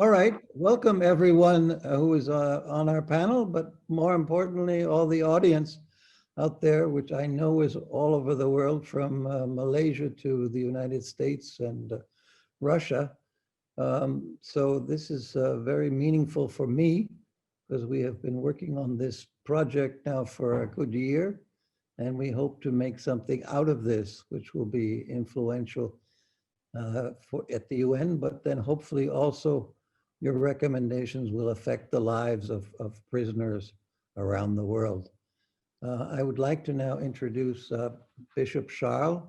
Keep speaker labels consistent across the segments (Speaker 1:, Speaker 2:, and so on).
Speaker 1: All right, welcome everyone who is on our panel, but more importantly, all the audience out there, which I know is all over the world, from Malaysia to the United States and Russia. So this is very meaningful for me because we have been working on this project now for a good year, and we hope to make something out of this, which will be influential at the UN, but then hopefully also your recommendations will affect the lives of prisoners around the world. I would like to now introduce Bishop Charles,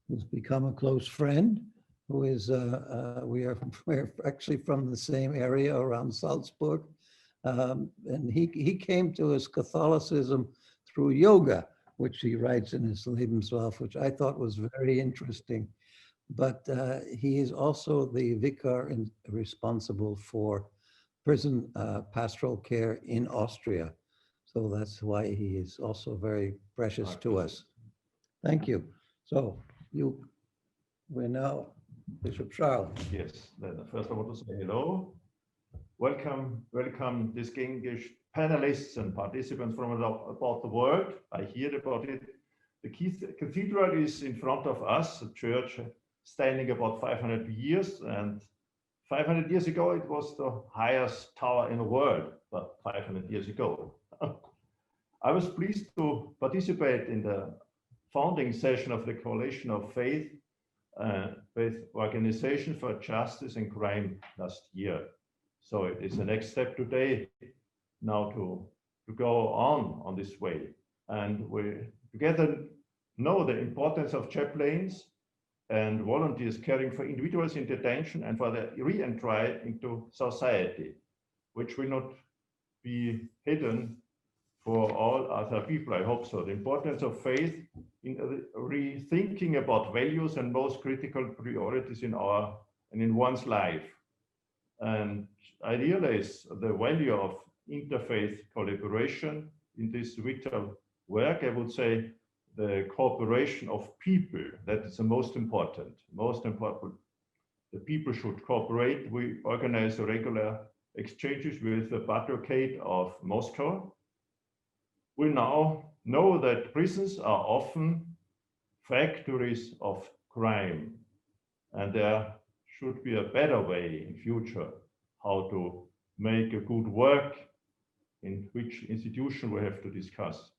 Speaker 1: who's become a close friend, who is, we're actually from the same area around Salzburg. And he came to his Catholicism through yoga, which he writes in his Lebenslauf, which I thought was very interesting. But he is also the vicar responsible for prison pastoral care in Austria. So that's why he is also very precious to us. Thank you. So we're now Bishop Charles.
Speaker 2: Yes, then first I want to say hello. Welcome distinguished panelists and participants from about the world. I hear about it. The cathedral is in front of us, a church standing about 500 years, and 500 years ago it was the highest tower in the world, but 500 years ago. I was pleased to participate in the founding session of the Coalition of Faith with Organization for Justice and Crime last year. So it is the next step today now to go on this way. And we together know the importance of chaplains and volunteers caring for individuals in detention and for the re-entry into society, which will not be hidden for all other people, I hope so. The importance of faith in rethinking about values and most critical priorities in one's life. And I realize the value of interfaith collaboration in this vital work. I would say the cooperation of people, that is the most important. The people should cooperate. We organize regular exchanges with the Patriarchate of Moscow. We now know that prisons are often factories of crime, and there should be a better way in future how to make a good work, in which institution we have to discuss.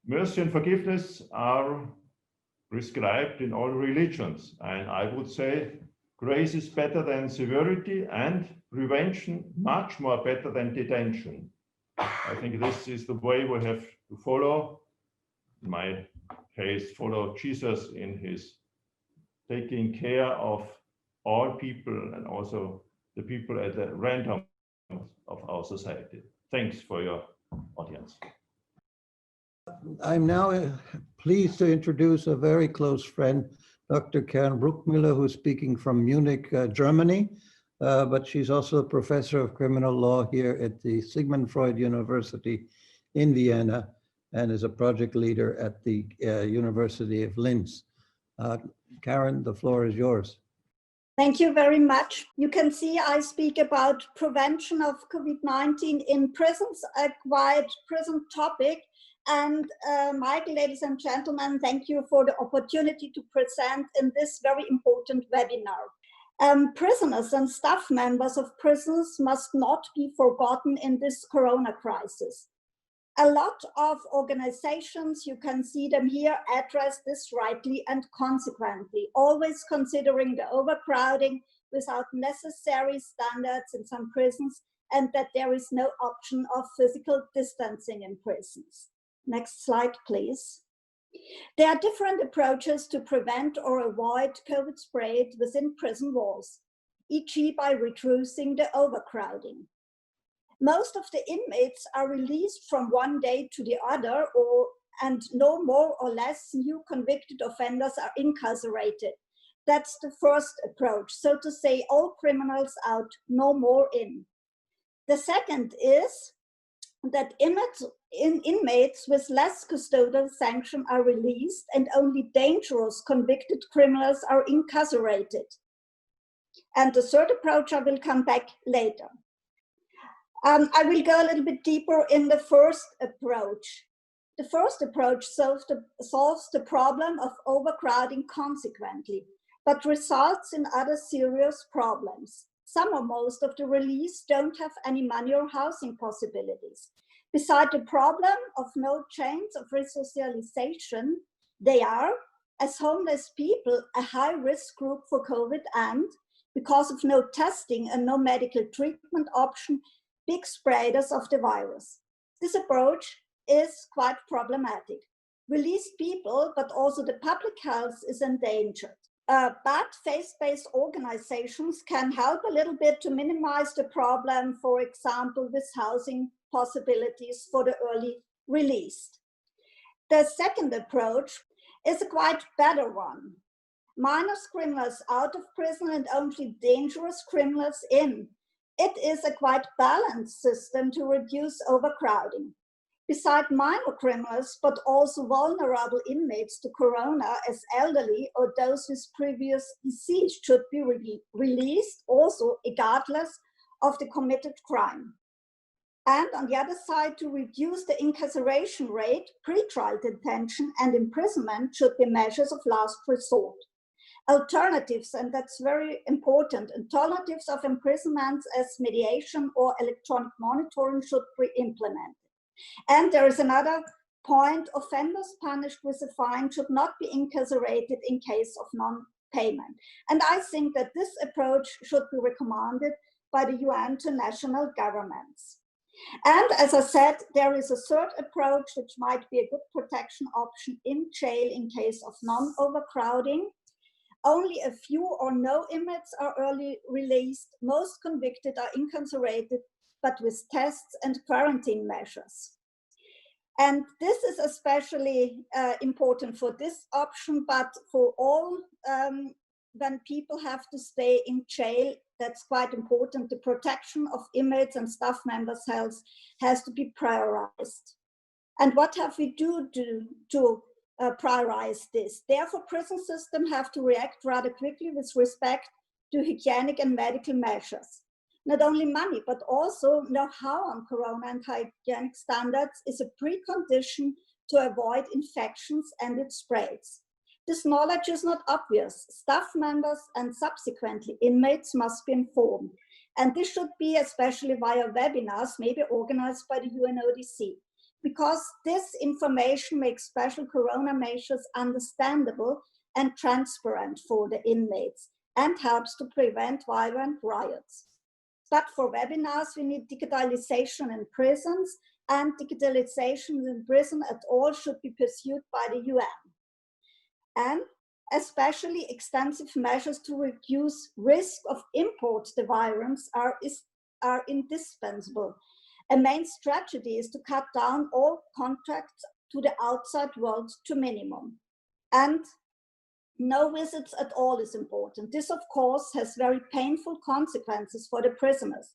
Speaker 2: Mercy and forgiveness are prescribed in all religions, and I would say grace is better than severity, and prevention much more better than detention. I think this is the way we have to follow. In my case, follow Jesus in his taking care of all people and also the people at the random of our society. Thanks for your audience.
Speaker 1: I'm now pleased to introduce a very close friend, Dr. Karen Bruckmüller, who's speaking from Munich, Germany, but she's also a professor of criminal law here at the Sigmund Freud University in Vienna and is a project leader at the University of Linz. Karen, the floor is yours.
Speaker 3: Thank you very much. You can see I speak about prevention of COVID-19 in prisons, a quite prison topic. And Michael, ladies and gentlemen, thank you for the opportunity to present in this very important webinar. Prisoners and staff members of prisons must not be forgotten in this corona crisis. A lot of organizations, you can see them here, address this rightly and consequently, always considering the overcrowding without necessary standards in some prisons, and that there is no option of physical distancing in prisons. Next slide, please. There are different approaches to prevent or avoid COVID spread within prison walls, e.g. by reducing the overcrowding. Most of the inmates are released from one day to the other, and no more or less new convicted offenders are incarcerated. That's the first approach, so to say, all criminals out, no more in. The second is that inmates with less custodial sanction are released and only dangerous convicted criminals are incarcerated. And the third approach, I will come back later. I will go a little bit deeper in the first approach. The first approach solves the problem of overcrowding consequently, but results in other serious problems. Some or most of the released don't have any money or housing possibilities. Beside the problem of no chance of resocialization, they are, as homeless people, a high-risk group for COVID and, because of no testing and no medical treatment option, big spreaders of the virus. This approach is quite problematic. Released people, but also the public health is endangered. But faith-based organizations can help a little bit to minimize the problem, for example, with housing possibilities for the early released. The second approach is a quite better one. Minor criminals out of prison and only dangerous criminals in. It is a quite balanced system to reduce overcrowding. Beside minor criminals, but also vulnerable inmates to corona as elderly or those with previous disease should be released also regardless of the committed crime. And on the other side, to reduce the incarceration rate, pretrial detention and imprisonment should be measures of last resort. Alternatives, and that's very important, alternatives of imprisonment as mediation or electronic monitoring should be implemented. And there is another point, offenders punished with a fine should not be incarcerated in case of non-payment. And I think that this approach should be recommended by the UN to national governments. And as I said, there is a third approach which might be a good protection option in jail in case of non-overcrowding. Only a few or no inmates are early released. Most convicted are incarcerated, but with tests and quarantine measures. And this is especially important for this option, but for all, when people have to stay in jail, that's quite important. The protection of inmates and staff members' health has to be prioritized. And what have we do to prioritize this? Therefore, prison systems have to react rather quickly with respect to hygienic and medical measures. Not only money, but also know-how on corona and hygienic standards is a precondition to avoid infections and its spreads. This knowledge is not obvious. Staff members and subsequently inmates must be informed. And this should be especially via webinars, maybe organized by the UNODC, because this information makes special corona measures understandable and transparent for the inmates and helps to prevent violent riots. But for webinars, we need digitalization in prisons, and digitalization in prison at all should be pursued by the UN. And especially extensive measures to reduce risk of import the virus are indispensable. A main strategy is to cut down all contacts to the outside world to minimum. And no visits at all is important. This, of course, has very painful consequences for the prisoners.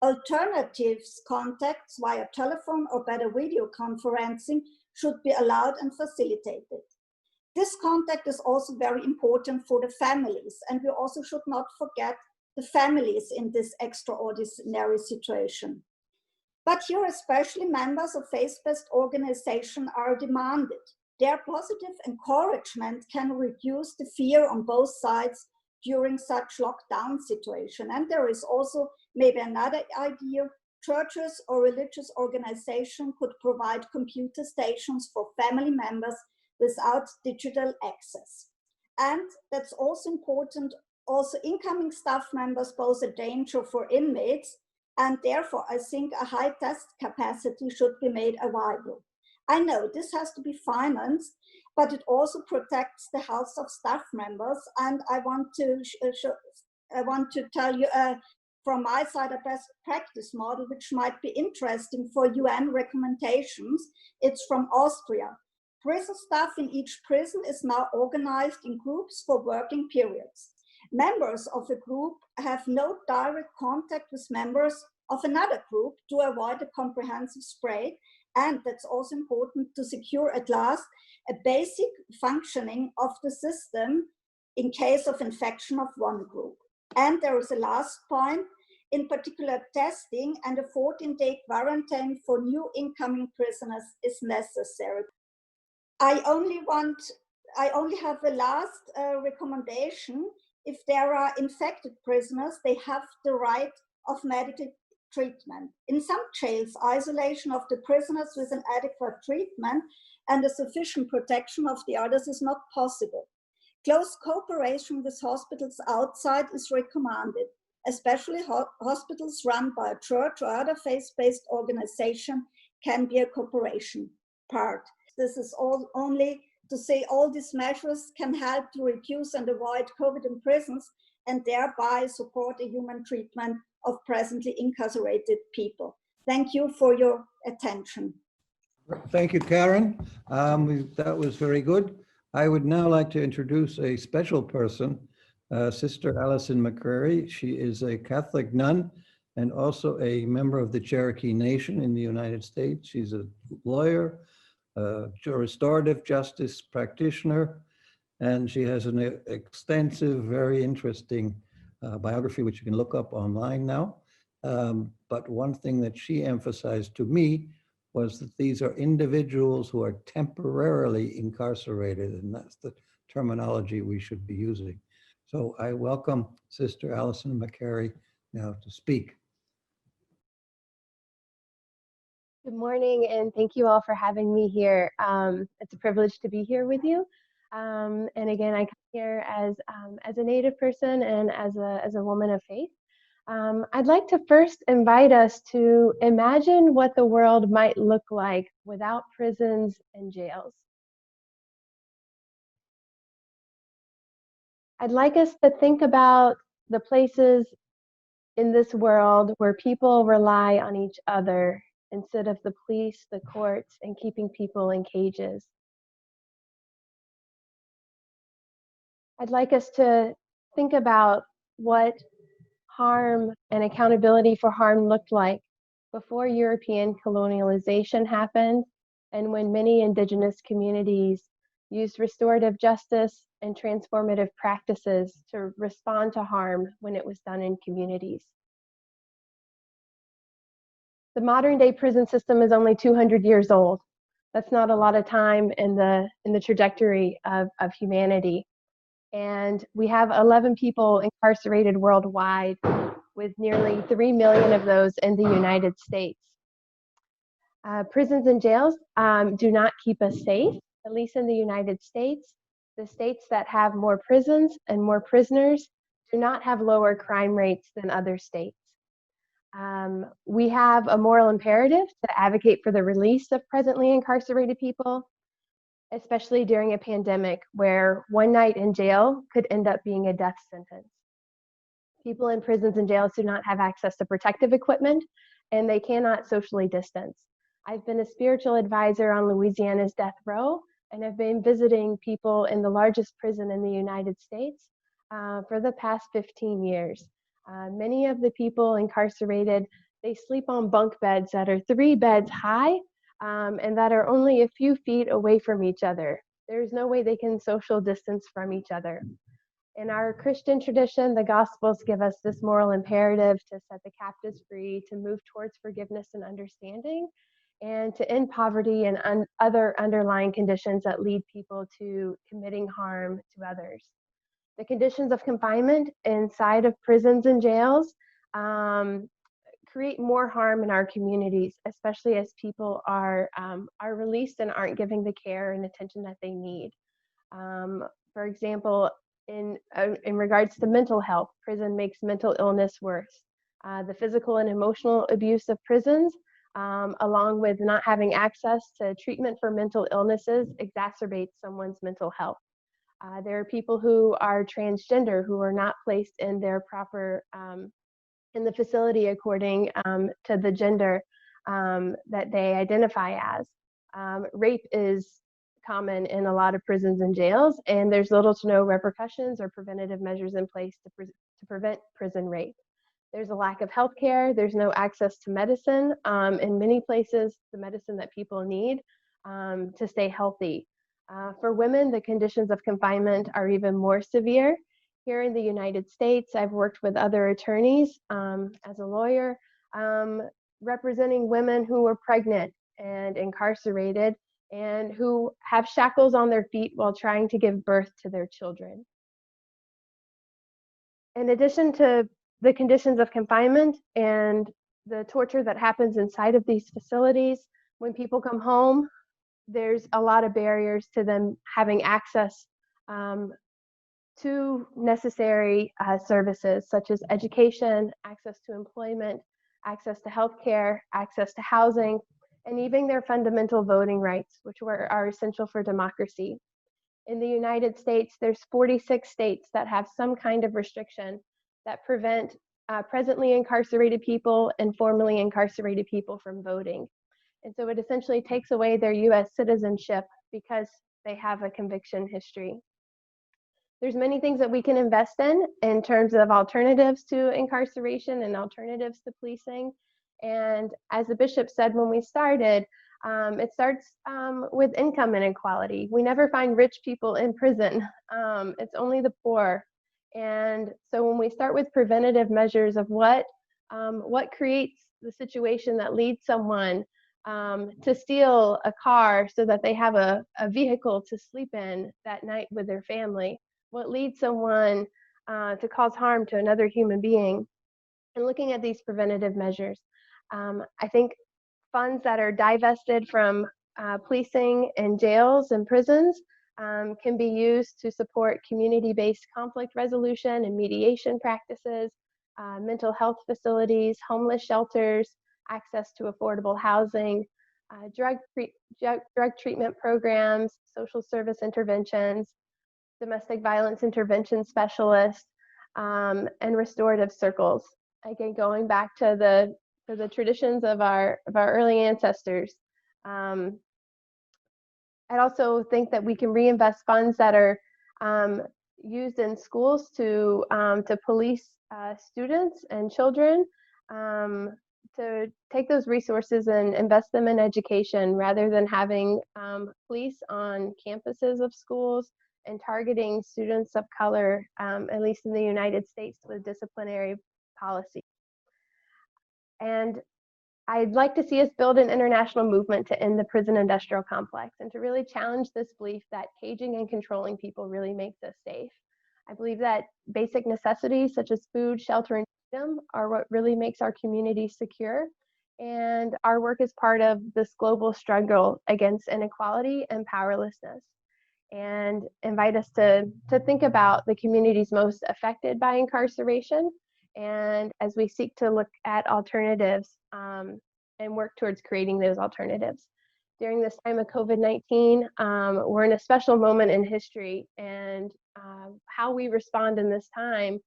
Speaker 3: Alternatives contacts via telephone or better video conferencing should be allowed and facilitated. This contact is also very important for the families, and we also should not forget the families in this extraordinary situation. But here, especially members of faith-based organizations are demanded. Their positive encouragement can reduce the fear on both sides during such lockdown situation. And there is also maybe another idea. Churches or religious organizations could provide computer stations for family members without digital access. And that's also important. Also, incoming staff members pose a danger for inmates, and therefore I think a high test capacity should be made available. I know this has to be financed, but it also protects the health of staff members. And I want to tell you from my side a best practice model, which might be interesting for UN recommendations. It's from Austria. Prison staff in each prison is now organized in groups for working periods. Members of a group have no direct contact with members of another group to avoid a comprehensive spread. And that's also important to secure at last a basic functioning of the system in case of infection of one group. And there is a last point, in particular testing and a 14-day quarantine for new incoming prisoners is necessary. I only have a last recommendation. If there are infected prisoners, they have the right of medical treatment. In some jails, isolation of the prisoners with an adequate treatment and a sufficient protection of the others is not possible. Close cooperation with hospitals outside is recommended, especially hospitals run by a church or other faith-based organization can be a cooperation part. This is all only to say all these measures can help to reduce and avoid COVID in prisons and thereby support a human treatment of presently incarcerated people. Thank you for your attention.
Speaker 1: Thank you, Karen. That was very good. I would now like to introduce a special person, Sister Allison McCrary. She is a Catholic nun and also a member of the Cherokee Nation in the United States. She's a lawyer, a restorative justice practitioner, and she has an extensive, very interesting biography, which you can look up online now. But one thing that she emphasized to me was that these are individuals who are temporarily incarcerated, and that's the terminology we should be using. So I welcome Sister Allison McCrary now to speak.
Speaker 4: Good morning, and thank you all for having me here. It's a privilege to be here with you. And again, I come here as a Native person and as a woman of faith. I'd like to first invite us to imagine what the world might look like without prisons and jails. I'd like us to think about the places in this world where people rely on each other instead of the police, the courts, and keeping people in cages. I'd like us to think about what harm and accountability for harm looked like before European colonialization happened and when many indigenous communities used restorative justice and transformative practices to respond to harm when it was done in communities. The modern day prison system is only 200 years old. That's not a lot of time in the trajectory of humanity. And we have 11 people incarcerated worldwide, with nearly 3 million of those in the United States. Prisons and jails do not keep us safe, at least in the United States. The states that have more prisons and more prisoners do not have lower crime rates than other states. We have a moral imperative to advocate for the release of presently incarcerated people, especially during a pandemic where one night in jail could end up being a death sentence. People in prisons and jails do not have access to protective equipment, and they cannot socially distance. I've been a spiritual advisor on Louisiana's death row, and I've been visiting people in the largest prison in the United States for the past 15 years. Many of the people incarcerated, they sleep on bunk beds that are 3 beds high and that are only a few feet away from each other. There's no way they can social distance from each other. In our Christian tradition, the Gospels give us this moral imperative to set the captives free, to move towards forgiveness and understanding, and to end poverty and other underlying conditions that lead people to committing harm to others. The conditions of confinement inside of prisons and jails create more harm in our communities, especially as people are released and aren't giving the care and attention that they need. For example, in regards to mental health, prison makes mental illness worse. The physical and emotional abuse of prisons, along with not having access to treatment for mental illnesses, exacerbates someone's mental health. There are people who are transgender who are not placed in their proper in the facility according to the gender that they identify as. Rape is common in a lot of prisons and jails, and there's little to no repercussions or preventative measures in place to prevent prison rape. There's a lack of health care, there's no access to medicine. In many places, the medicine that people need to stay healthy. For women, the conditions of confinement are even more severe. Here in the United States, I've worked with other attorneys as a lawyer, representing women who were pregnant and incarcerated and who have shackles on their feet while trying to give birth to their children. In addition to the conditions of confinement and the torture that happens inside of these facilities, when people come home, there's a lot of barriers to them having access to necessary services such as education, access to employment, access to healthcare, access to housing, and even their fundamental voting rights, which are essential for democracy. In the United States, there's 46 states that have some kind of restriction that prevent presently incarcerated people and formerly incarcerated people from voting. And so it essentially takes away their US citizenship because they have a conviction history. There's many things that we can invest in terms of alternatives to incarceration and alternatives to policing. And as the bishop said when we started, it starts with income inequality. We never find rich people in prison. It's only the poor. And so when we start with preventative measures of what creates the situation that leads someone to steal a car so that they have a vehicle to sleep in that night with their family, what leads someone to cause harm to another human being, and looking at these preventative measures. I think funds that are divested from policing in jails and prisons can be used to support community-based conflict resolution and mediation practices, mental health facilities, homeless shelters, access to affordable housing, drug treatment programs, social service interventions, domestic violence intervention specialists, and restorative circles. Again, going back to the traditions of our early ancestors. I'd also think that we can reinvest funds that are used in schools to police students and children, to take those resources and invest them in education rather than having police on campuses of schools and targeting students of color, at least in the United States, with disciplinary policy. And I'd like to see us build an international movement to end the prison industrial complex and to really challenge this belief that caging and controlling people really makes us safe. I believe that basic necessities such as food, shelter, and freedom are what really makes our communities secure. And our work is part of this global struggle against inequality and powerlessness, and invite us to think about the communities most affected by incarceration, and as we seek to look at alternatives and work towards creating those alternatives. During this time of COVID-19, we're in a special moment in history, and how we respond in this time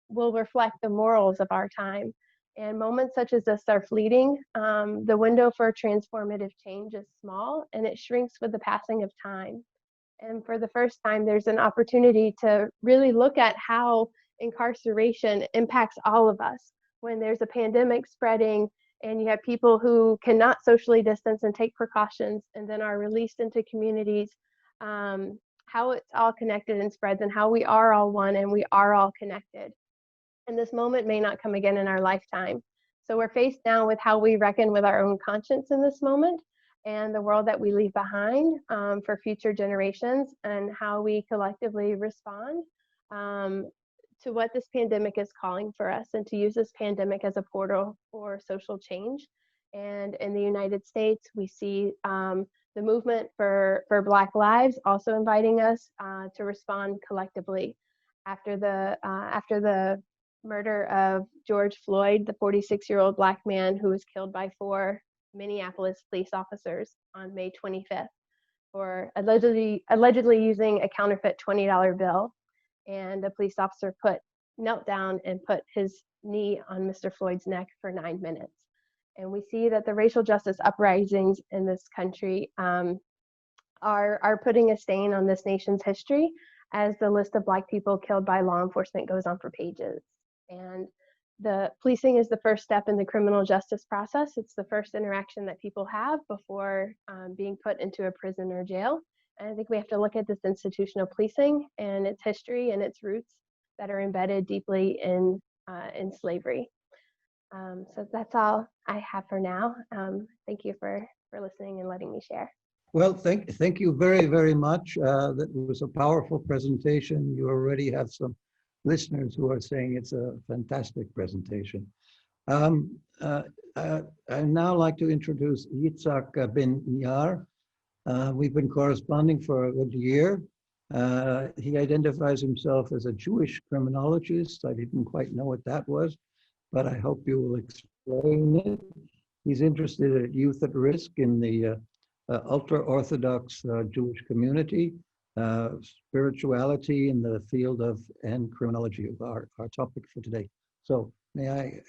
Speaker 4: will reflect the morals of our time. And moments such as this are fleeting. The window for transformative change is small, and it shrinks with the passing of time. And for the first time, there's an opportunity to really look at how incarceration impacts all of us. When there's a pandemic spreading and you have people who cannot socially distance and take precautions and then are released into communities, how it's all connected and spreads, and how we are all one and we are all connected. And this moment may not come again in our lifetime. So we're faced now with how we reckon with our own conscience in this moment and the world that we leave behind for future generations, and how we collectively respond to what this pandemic is calling for us, and to use this pandemic as a portal for social change. And in the United States, we see the movement for Black Lives also inviting us to respond collectively. After the murder of George Floyd, the 46-year-old Black man who was killed by 4 Minneapolis police officers on May 25th for allegedly using a counterfeit $20 bill. And the police officer knelt down and put his knee on Mr. Floyd's neck for 9 minutes. And we see that the racial justice uprisings in this country are putting a stain on this nation's history as the list of Black people killed by law enforcement goes on for pages. And the policing is the first step in the criminal justice process. It's the first interaction that people have before being put into a prison or jail. And I think we have to look at this institution of policing and its history and its roots that are embedded deeply in slavery. So that's all I have for now. Thank you for listening and letting me share.
Speaker 1: Well, thank you very, very much. That was a powerful presentation. You already have some listeners who are saying it's a fantastic presentation. I'd now like to introduce Yitzhak Ben Yair. We've been corresponding for a good year. He identifies himself as a Jewish criminologist. I didn't quite know what that was, but I hope you will explain it. He's interested in youth at risk in the ultra-Orthodox Jewish community, spirituality in the field of and criminology of our topic for today. So may I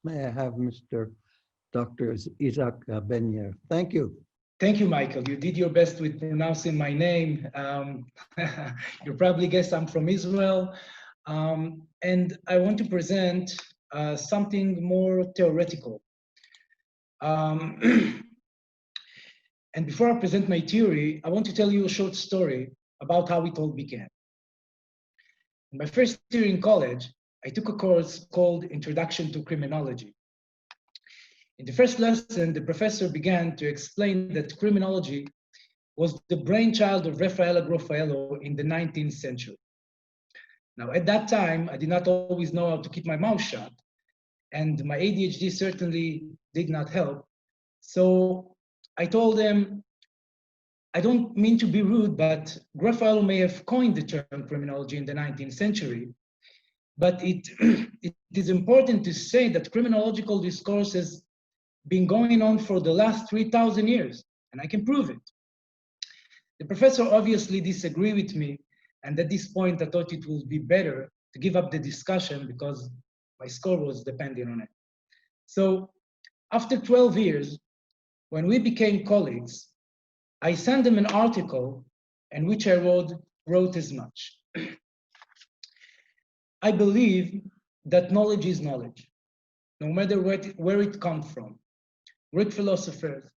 Speaker 1: have Mr. Dr. Yitzhak Ben Yair. Thank you.
Speaker 5: Thank you, Michael. You did your best with pronouncing my name. You probably guessed I'm from Israel. And I want to present something more theoretical. And before I present my theory, I want to tell you a short story about how it all began. In my first year in college, I took a course called Introduction to Criminology. In the first lesson, the professor began to explain that criminology was the brainchild of Raffaele Grofaello in the 19th century. Now, at that time, I did not always know how to keep my mouth shut, and my ADHD certainly did not help. So I told him, I don't mean to be rude, but Grofaello may have coined the term criminology in the 19th century, but it is important to say that criminological discourse has been going on for the last 3,000 years, and I can prove it. The professor obviously disagreed with me, and at this point I thought it would be better to give up the discussion because my score was depending on it. So after 12 years, when we became colleagues, I sent him an article in which I wrote as much. I believe that knowledge is knowledge, no matter where it comes from. Greek philosophers,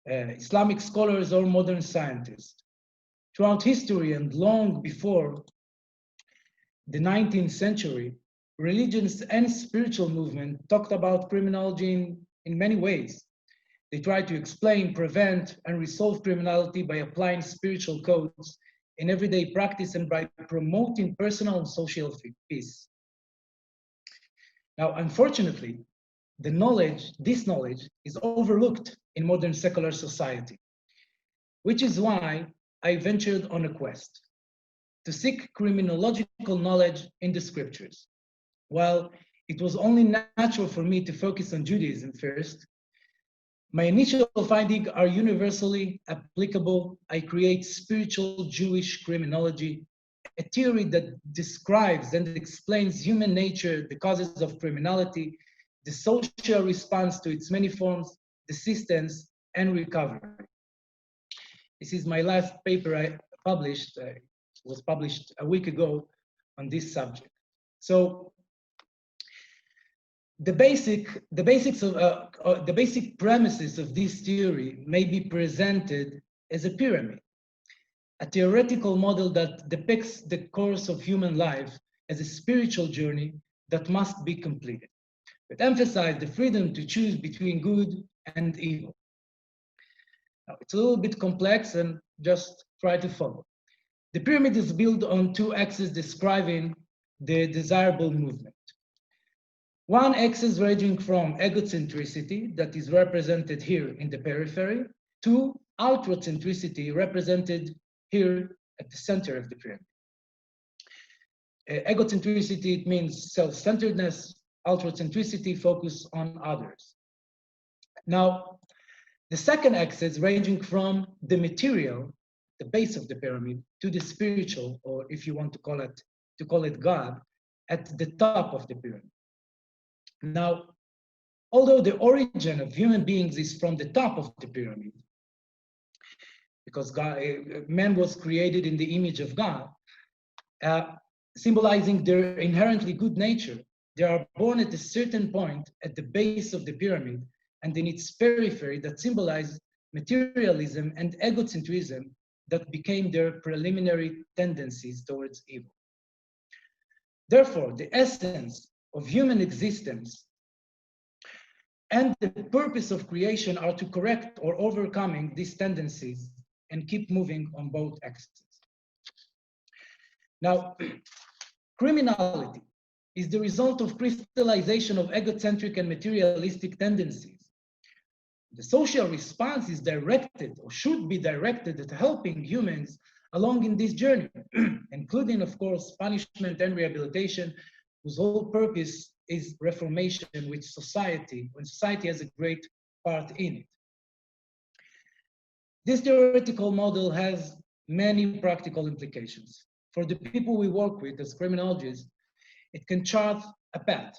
Speaker 5: Islamic scholars, or modern scientists. Throughout history and long before the 19th century, religions and spiritual movement talked about criminology in many ways. They tried to explain, prevent, and resolve criminality by applying spiritual codes in everyday practice and by promoting personal and social peace. Now, unfortunately, this knowledge is overlooked in modern secular society, which is why I ventured on a quest to seek criminological knowledge in the scriptures. While it was only natural for me to focus on Judaism first, my initial findings are universally applicable. I create spiritual Jewish criminology, a theory that describes and explains human nature, the causes of criminality, the social response to its many forms, persistence, and recovery. This is my last paper I published, was published a week ago on this subject. So the basic premises of this theory may be presented as a pyramid, a theoretical model that depicts the course of human life as a spiritual journey that must be completed, but emphasize the freedom to choose between good and evil. Now, it's a little bit complex, and just try to follow. The pyramid is built on two axes describing the desirable movement. One axis ranging from egocentricity, that is represented here in the periphery, to ultracentricity, represented here at the center of the pyramid. Egocentricity, it means self-centeredness. Ultracentricity, focus on others. Now, the second axis ranging from the material, the base of the pyramid, to the spiritual, or if you want to call it God, at the top of the pyramid. Now, although the origin of human beings is from the top of the pyramid, because man was created in the image of God, symbolizing their inherently good nature, they are born at a certain point at the base of the pyramid and in its periphery that symbolize materialism and egocentrism that became their preliminary tendencies towards evil. Therefore, the essence of human existence and the purpose of creation are to correct or overcoming these tendencies and keep moving on both axes. Now, criminality is the result of crystallization of egocentric and materialistic tendencies. The social response is directed or should be directed at helping humans along in this journey, including, of course, punishment and rehabilitation, whose whole purpose is reformation with society, when society has a great part in it. This theoretical model has many practical implications. For the people we work with as criminologists, it can chart a path,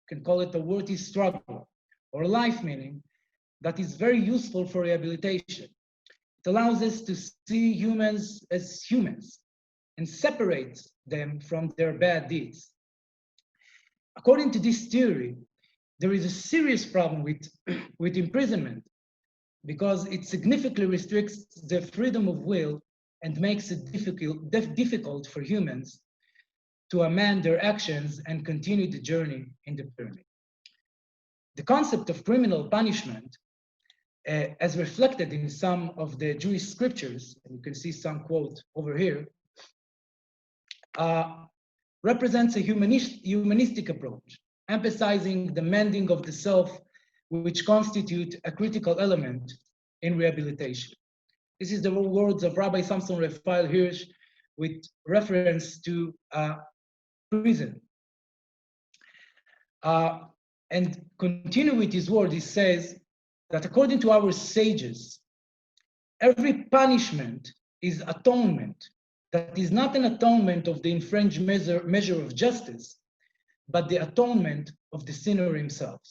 Speaker 5: can call it a worthy struggle or life meaning that is very useful for rehabilitation. It allows us to see humans as humans and separates them from their bad deeds. According to this theory, there is a serious problem with imprisonment because it significantly restricts the freedom of will and makes it difficult for humans to amend their actions and continue the journey in the pyramid. The concept of criminal punishment, as reflected in some of the Jewish scriptures, and you can see some quote over here, represents a humanistic approach, emphasizing the mending of the self, which constitute a critical element in rehabilitation. This is the words of Rabbi Samson Raphael Hirsch with reference to prison. And continue with his word, he says that according to our sages, every punishment is atonement. That is not an atonement of the infringed measure of justice, but the atonement of the sinner himself.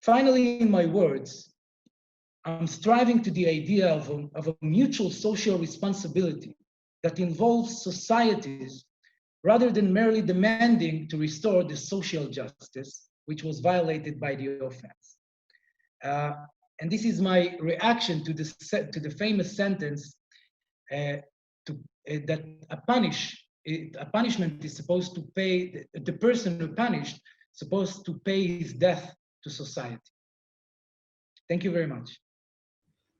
Speaker 5: Finally, in my words, I'm striving to the idea of a mutual social responsibility that involves societies rather than merely demanding to restore the social justice, which was violated by the offense. And this is my reaction to the famous sentence that a punishment is supposed to pay, the person who punished supposed to pay his death to society. Thank you very much.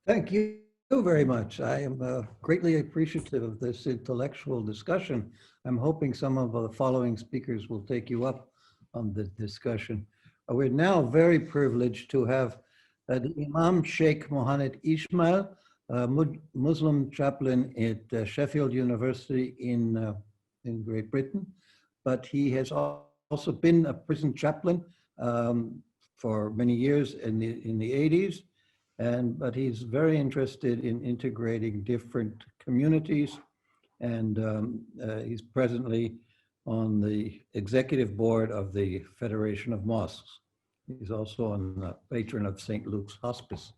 Speaker 1: Thank you very much. I am greatly appreciative of this intellectual discussion. I'm hoping some of the following speakers will take you up on the discussion. We're now very privileged to have the Imam Sheikh Mohammed Ismail, Muslim chaplain at Sheffield University in Great Britain, but he has also been a prison chaplain for many years in the 80s. But he's very interested in integrating different communities, and he's presently on the executive board of the Federation of Mosques. He's also a patron of St. Luke's Hospice.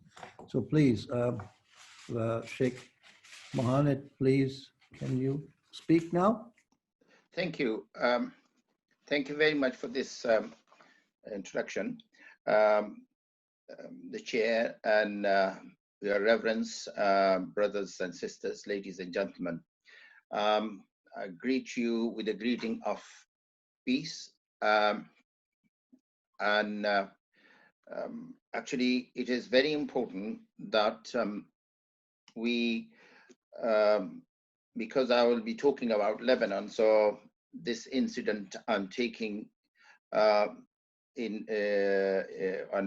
Speaker 1: So please, Sheikh Mohammed, please, can you speak now?
Speaker 6: Thank you. Thank you very much for this introduction. The chair and your reverence, brothers and sisters, ladies and gentlemen. I greet you with a greeting of peace. Actually, it is very important that we, because I will be talking about Lebanon, so this incident I'm taking on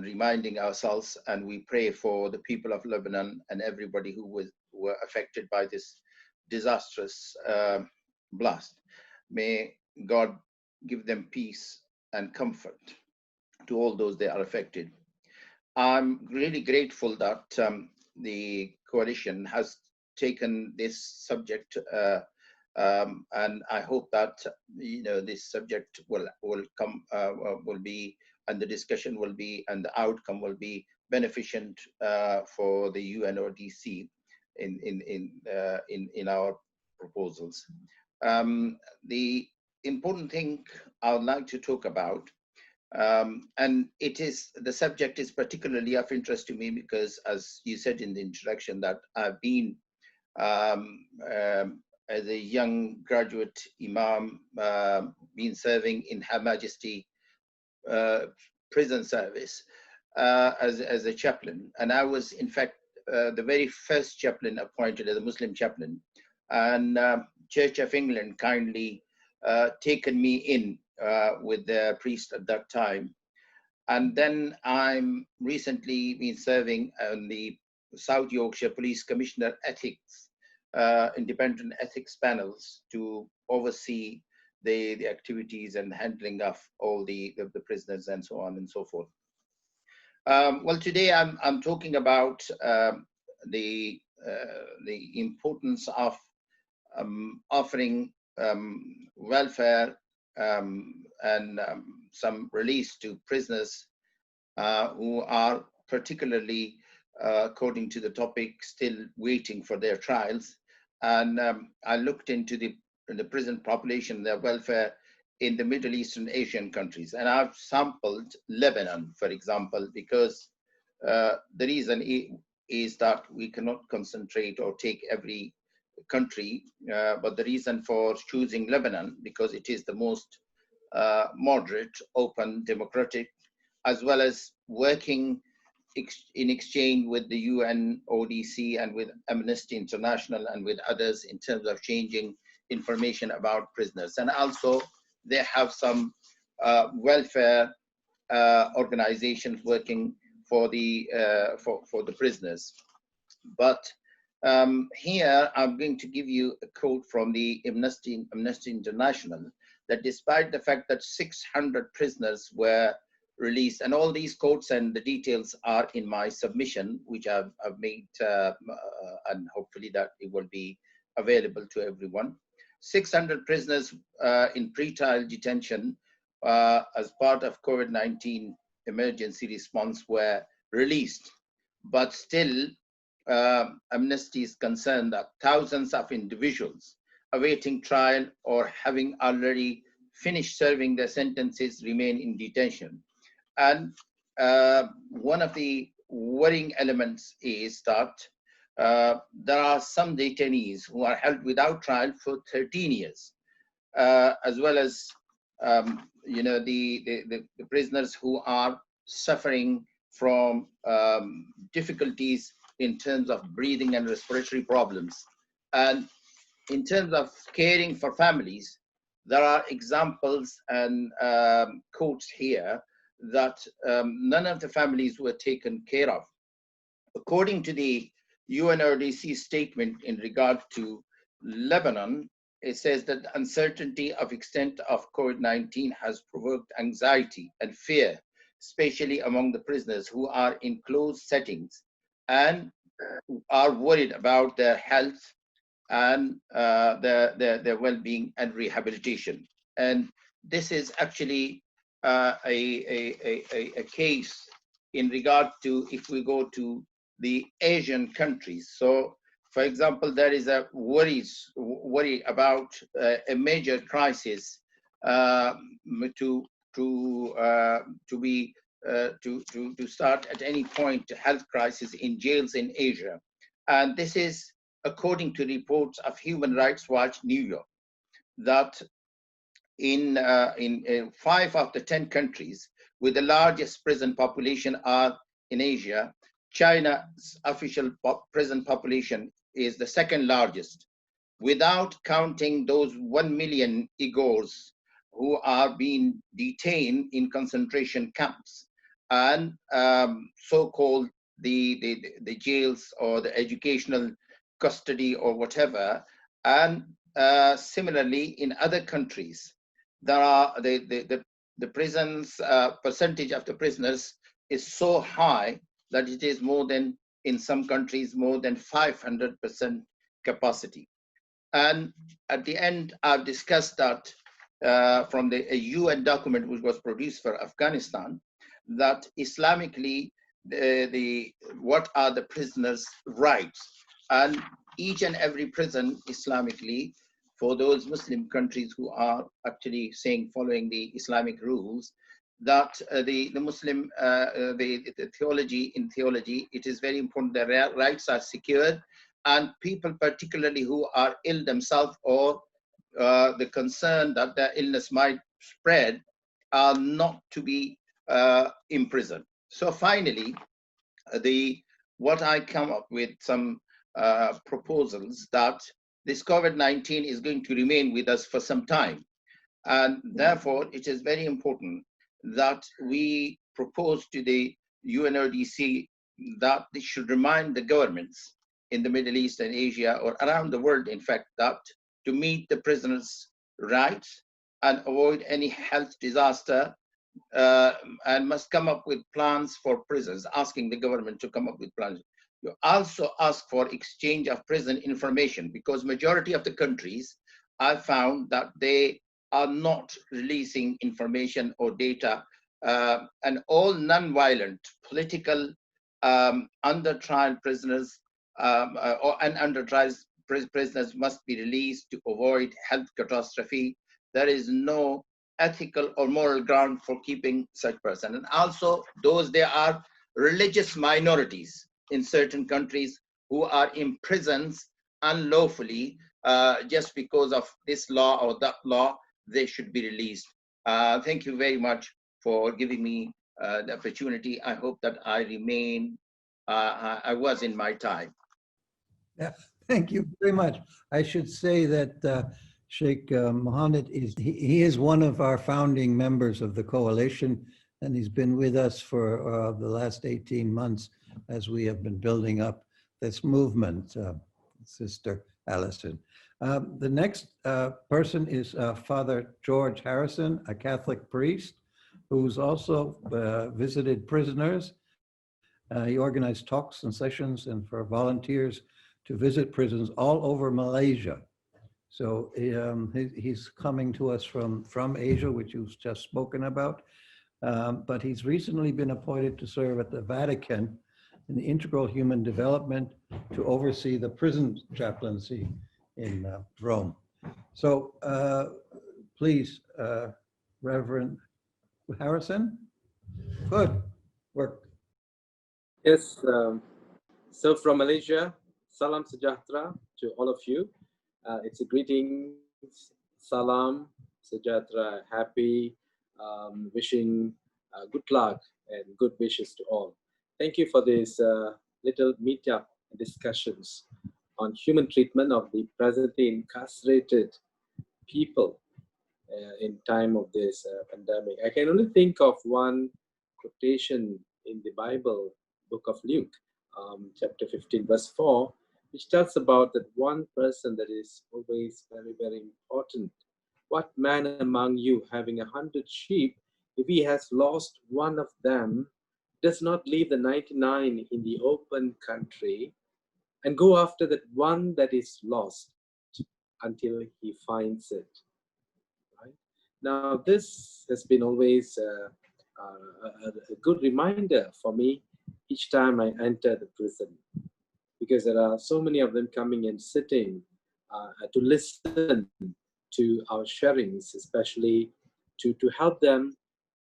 Speaker 6: reminding ourselves, and we pray for the people of Lebanon and everybody who were affected by this disastrous blast. May God give them peace and comfort to all those that are affected. I'm really grateful that the coalition has taken this subject and I hope that this subject will be, and the discussion will be, and the outcome will be beneficent for the UNODC in our proposals. The important thing I would like to talk about And the subject is particularly of interest to me because, as you said in the introduction, that I've been as a young graduate imam, been serving in Her Majesty prison service as a chaplain. And I was, in fact, the very first chaplain appointed as a Muslim chaplain. And Church of England kindly taken me in with their priest at that time. And then I'm recently been serving on the South Yorkshire Police Commissioner Ethics, independent ethics panels to oversee the activities and handling of all the prisoners and so on and so forth. Well, today I'm talking about the importance of offering welfare and some release to prisoners who are particularly, according to the topic, still waiting for their trials. And I looked into the prison population, their welfare in the Middle Eastern Asian countries. And I've sampled Lebanon, for example, because the reason is that we cannot concentrate or take every country, but the reason for choosing Lebanon, because it is the most moderate, open, democratic, as well as working in exchange with the UN, ODC, and with Amnesty International and with others in terms of changing information about prisoners. And also they have some welfare organizations working for the prisoners. But here I'm going to give you a quote from the Amnesty International, that despite the fact that 600 prisoners were released, and all these quotes and the details are in my submission, which I've made, and hopefully that it will be available to everyone. 600 prisoners in pretrial detention as part of COVID-19 emergency response were released, but still Amnesty is concerned that thousands of individuals awaiting trial or having already finished serving their sentences remain in detention. And one of the worrying elements is that there are some detainees who are held without trial for 13 years, as well as the prisoners who are suffering from difficulties in terms of breathing and respiratory problems. And in terms of caring for families, there are examples and quotes here that none of the families were taken care of. According to the UNODC statement in regard to Lebanon, it says that the uncertainty of extent of COVID-19 has provoked anxiety and fear, especially among the prisoners who are in closed settings and are worried about their health and their well-being and rehabilitation. And this is actually a case in regard to, if we go to the Asian countries. So, for example, there is a worry about a major crisis to start at any point, health crisis in jails in Asia. And this is according to reports of Human Rights Watch New York, that in 5 of the 10 countries with the largest prison population are in Asia, China's official prison population is the second largest, without counting those 1 million Uyghurs who are being detained in concentration camps and so-called the jails or the educational custody or whatever. And similarly, in other countries, there are the prisons percentage of the prisoners is so high that it is more than, in some countries, more than 500% capacity. And at the end, I've discussed that from a UN document which was produced for Afghanistan, that Islamically, what are the prisoners' rights? And each and every prison Islamically, for those Muslim countries who are actually saying following the Islamic rules, that the Muslim the theology, in theology, it is very important that rights are secured, and people particularly who are ill themselves or the concern that their illness might spread are not to be imprisoned. So finally, what I come up with some proposals that this COVID-19 is going to remain with us for some time. And therefore, it is very important that we propose to the UNODC that they should remind the governments in the Middle East and Asia, or around the world, in fact, that to meet the prisoners' rights and avoid any health disaster, and must come up with plans for prisons, asking the government to come up with plans. You also ask for exchange of prison information, because majority of the countries, I found that they are not releasing information or data, and all non-violent political under trial prisoners and under trial prisoners must be released to avoid health catastrophe. There is no ethical or moral ground for keeping such person. And also those, there are religious minorities in certain countries who are in prisons unlawfully just because of this law or that law, they should be released. Thank you very much for giving me the opportunity. I hope that I remain, I was in my time.
Speaker 1: Yeah, thank you very much. I should say that Sheikh Mohammed he is one of our founding members of the coalition, and he's been with us for the last 18 months as we have been building up this movement, Sister Allison. The next person is Father George Harrison, a Catholic priest who's also visited prisoners. He organized talks and sessions and for volunteers to visit prisons all over Malaysia. So he's coming to us from Asia, which you've just spoken about. But he's recently been appointed to serve at the Vatican in the Integral Human Development to oversee the prison chaplaincy in Rome. So please, Reverend Harrison, good work.
Speaker 7: Yes, so from Malaysia, salam sejahtera to all of you. It's a greeting, salam sejahtera, happy, wishing good luck and good wishes to all. Thank you for this little meetup discussions on human treatment of the presently incarcerated people in time of this pandemic. I can only think of one quotation in the Bible, book of Luke, chapter 15, verse 4, which tells about that one person that is always very, very important. What man among you, having 100 sheep, if he has lost one of them, does not leave the 99 in the open country and go after that one that is lost until he finds it? Right? Now, this has been always a good reminder for me each time I enter the prison, because there are so many of them coming and sitting to listen to our sharings, especially to help them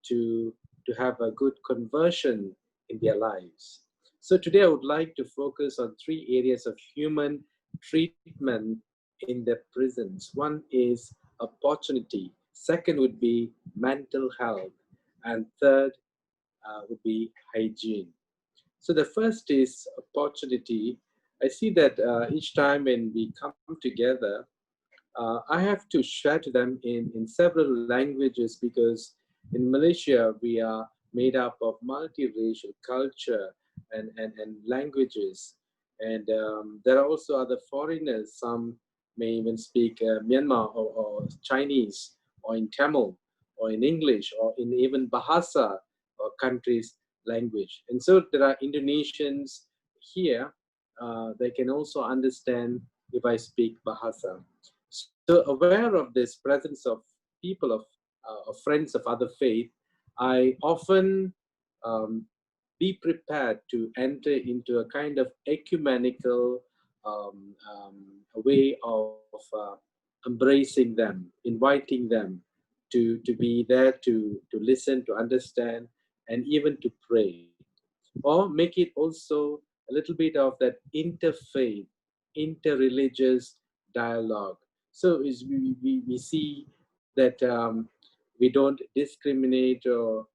Speaker 7: to have a good conversion in their lives. So today I would like to focus on 3 areas of human treatment in the prisons. One is opportunity, second would be mental health, and third would be hygiene. So the first is opportunity. I see that each time when we come together, I have to share to them in several languages, because in Malaysia, we are made up of multiracial culture and languages. And there are also other foreigners. Some may even speak Myanmar or Chinese, or in Tamil, or in English, or in even Bahasa or countries' language. And so there are Indonesians here. They can also understand if I speak Bahasa. So aware of this presence of people, of friends of other faith, I often be prepared to enter into a kind of ecumenical way of embracing them, inviting them to be there to listen, to understand, and even to pray. Or make it also a little bit of that interfaith, interreligious dialogue. So is we see that we don't discriminate or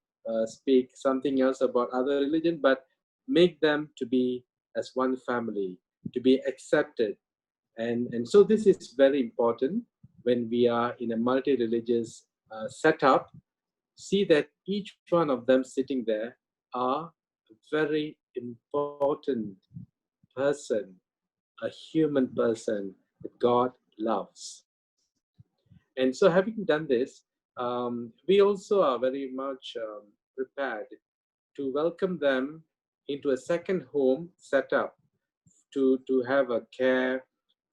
Speaker 7: speak something else about other religion, but make them to be as one family, to be accepted. And so this is very important when we are in a multi-religious setup. See that each one of them sitting there are a very important person, a human person that God loves. And so having done this, we also are very much prepared to welcome them into a second home setup, to have a care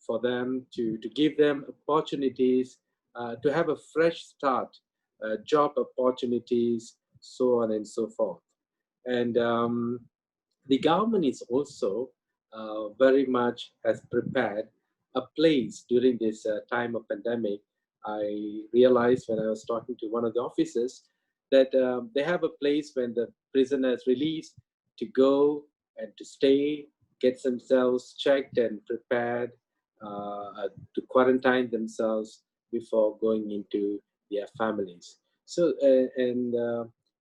Speaker 7: for them, to give them opportunities, to have a fresh start, job opportunities, so on and so forth. And the government is also very much has prepared a place during this time of pandemic. I realized when I was talking to one of the officers that they have a place when the prisoners released to go and to stay, get themselves checked and prepared to quarantine themselves before going into their families. So,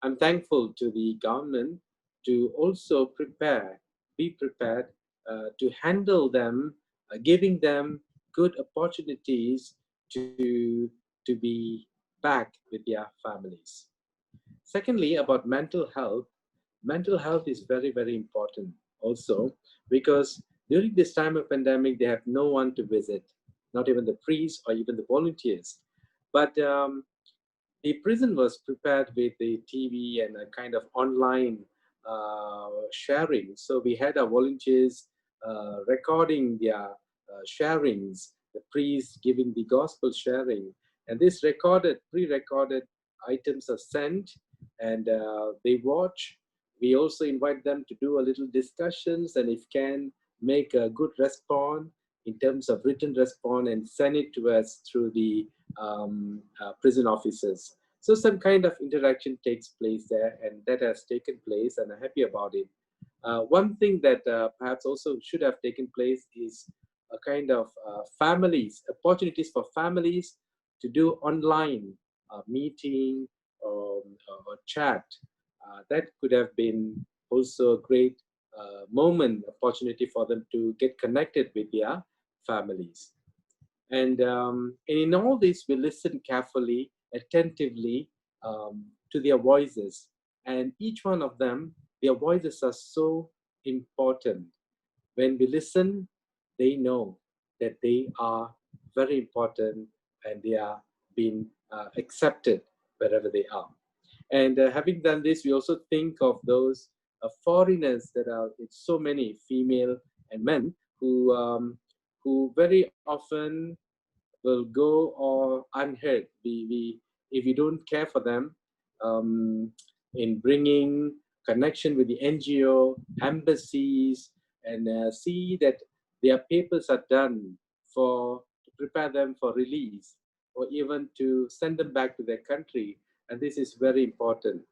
Speaker 7: I'm thankful to the government to also be prepared to handle them, giving them good opportunities to be back with their families. Secondly, about mental health is very, very important also, because during this time of pandemic, they have no one to visit, not even the priests or even the volunteers. But the prison was prepared with the TV and a kind of online sharing. So we had our volunteers recording their sharings, the priests giving the gospel sharing. And this pre-recorded items are sent, and they watch. We also invite them to do a little discussions, and if can, make a good response in terms of written response and send it to us through the prison officers. So some kind of interaction takes place there, and that has taken place, and I'm happy about it. One thing that perhaps also should have taken place is a kind of opportunities for families to do online meeting or chat. That could have been also a great opportunity for them to get connected with their families. And in all this, we listen carefully, attentively to their voices. And each one of them, their voices are so important. When we listen, they know that they are very important and they are being accepted wherever they are. And having done this, we also think of those foreigners that are, it's so many female and men who very often will go or unheard. If we don't care for them in bringing connection with the NGO, embassies, and see that their papers are done to prepare them for release, or even to send them back to their country. And this is very important.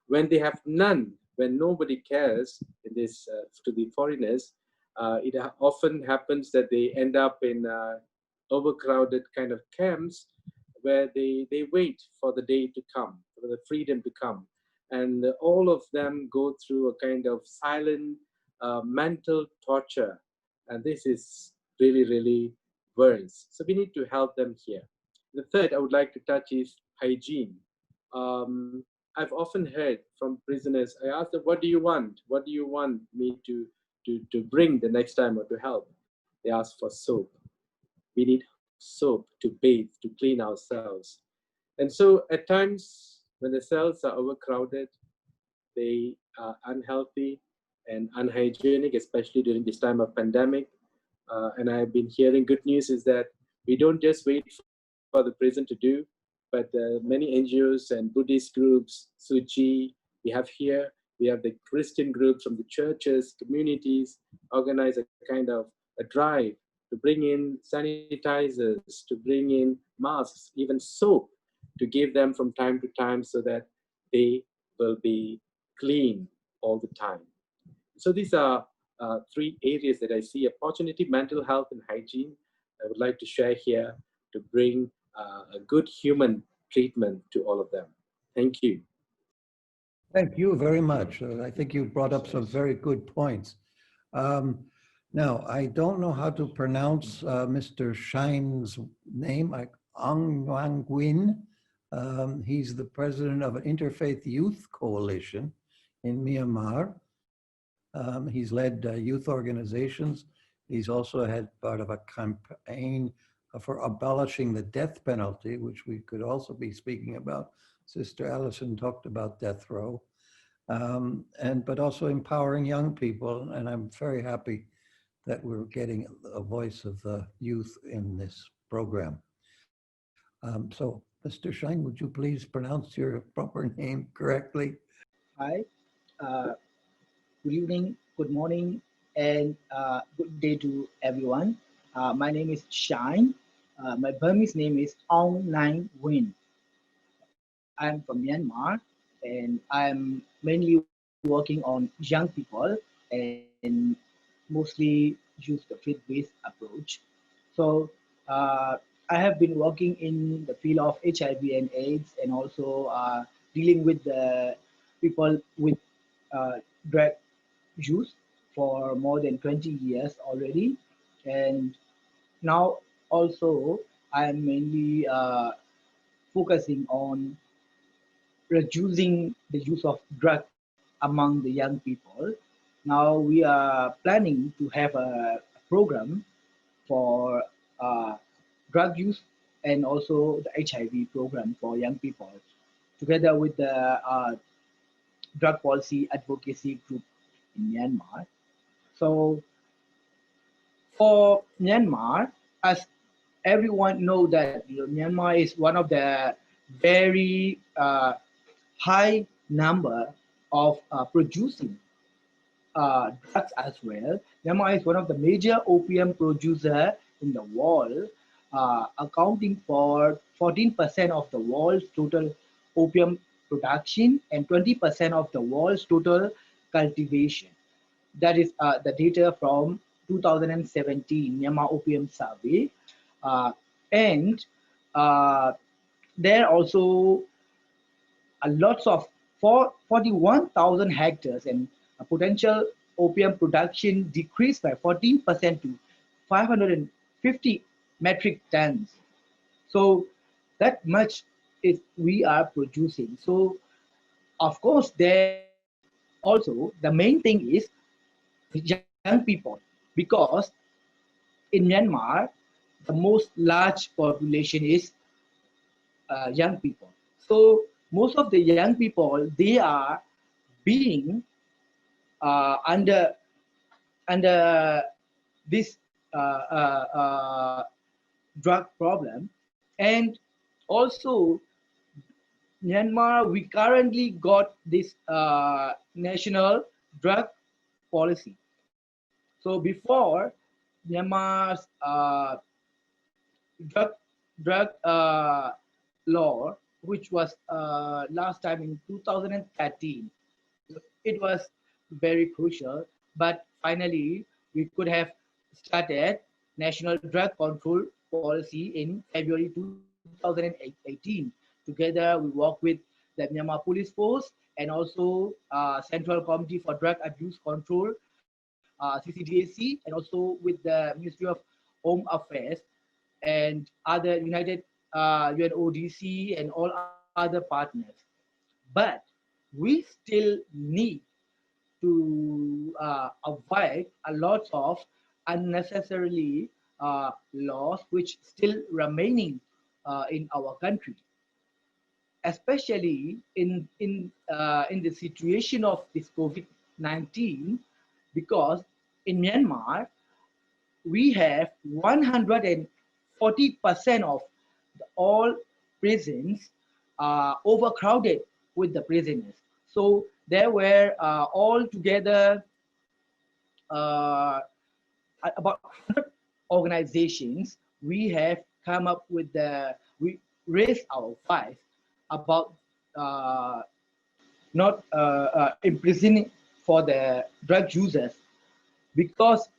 Speaker 7: When they have none, when nobody cares in this to the foreigners, it often happens that they end up in overcrowded kind of camps where they wait for the day to come, for the freedom to come. And all of them go through a kind of silent mental torture. And this is really, really worse. So we need to help them here. The third I would like to touch is hygiene. I've often heard from prisoners, I ask them, what do you want? What do you want me to bring the next time or to help? They ask for soap. We need soap to bathe, to clean ourselves. And so at times when the cells are overcrowded, they are unhealthy and unhygienic, especially during this time of pandemic. And I've been hearing good news is that we don't just wait for the prison to do, but many NGOs and Buddhist groups, Suchi, we have the Christian groups from the churches, communities, organize a kind of a drive to bring in sanitizers, to bring in masks, even soap, to give them from time to time so that they will be clean all the time. So these are three areas that I see: opportunity, mental health, and hygiene. I would like to share here to bring a good human treatment to all of them. Thank you.
Speaker 1: Thank you very much. I think you brought up some very good points. Now, I don't know how to pronounce Mr. Shine's name, like Ang Wang Gwin. He's the president of an interfaith youth coalition in Myanmar. He's led youth organizations. He's also had part of a campaign for abolishing the death penalty, which we could also be speaking about. Sister Allison talked about death row, but also empowering young people. And I'm very happy that we're getting a voice of the youth in this program. So, Mr. Shine, would you please pronounce your proper name correctly?
Speaker 8: Hi, good evening, good morning, and good day to everyone. My name is Shine. My Burmese name is Aung Nang Win. I'm from Myanmar, and I'm mainly working on young people and mostly use the faith-based approach. So I have been working in the field of HIV and AIDS, and also dealing with the people with drug use for more than 20 years already. And now also I'm mainly focusing on reducing the use of drug among the young people. Now we are planning to have a program for drug use and also the HIV program for young people, together with the drug policy advocacy group in Myanmar. So for Myanmar, as everyone know that Myanmar is one of the very high number of producing drugs as well. Myanmar is one of the major opium producer in the world, accounting for 14% of the world's total opium production and 20% of the world's total cultivation. That is the data from 2017 Myanmar Opium Survey. And there are also lots of 41,000 hectares, and potential opium production decreased by 14% to 550 metric tons. So that much is we are producing. So of course, there also the main thing is young people, because in Myanmar the most large population is young people. So most of the young people, they are being under this drug problem. And also Myanmar, we currently got this national drug policy. So before, Myanmar's drug law, which was last time in 2013, it was very crucial, but finally we could have started national drug control policy in February 2018. Together we work with the Myanmar Police Force and also Central Committee for Drug Abuse Control, CCDAC, and also with the Ministry of Home Affairs and other United UNODC and all other partners. But we still need to avoid a lot of unnecessarily laws which still remaining in our country, especially in the situation of this COVID-19, because in Myanmar we have 140% of all prisons overcrowded with the prisoners. So there were altogether about 100 organizations. We have come up with we raised our voice about not imprisoning for the drug users, because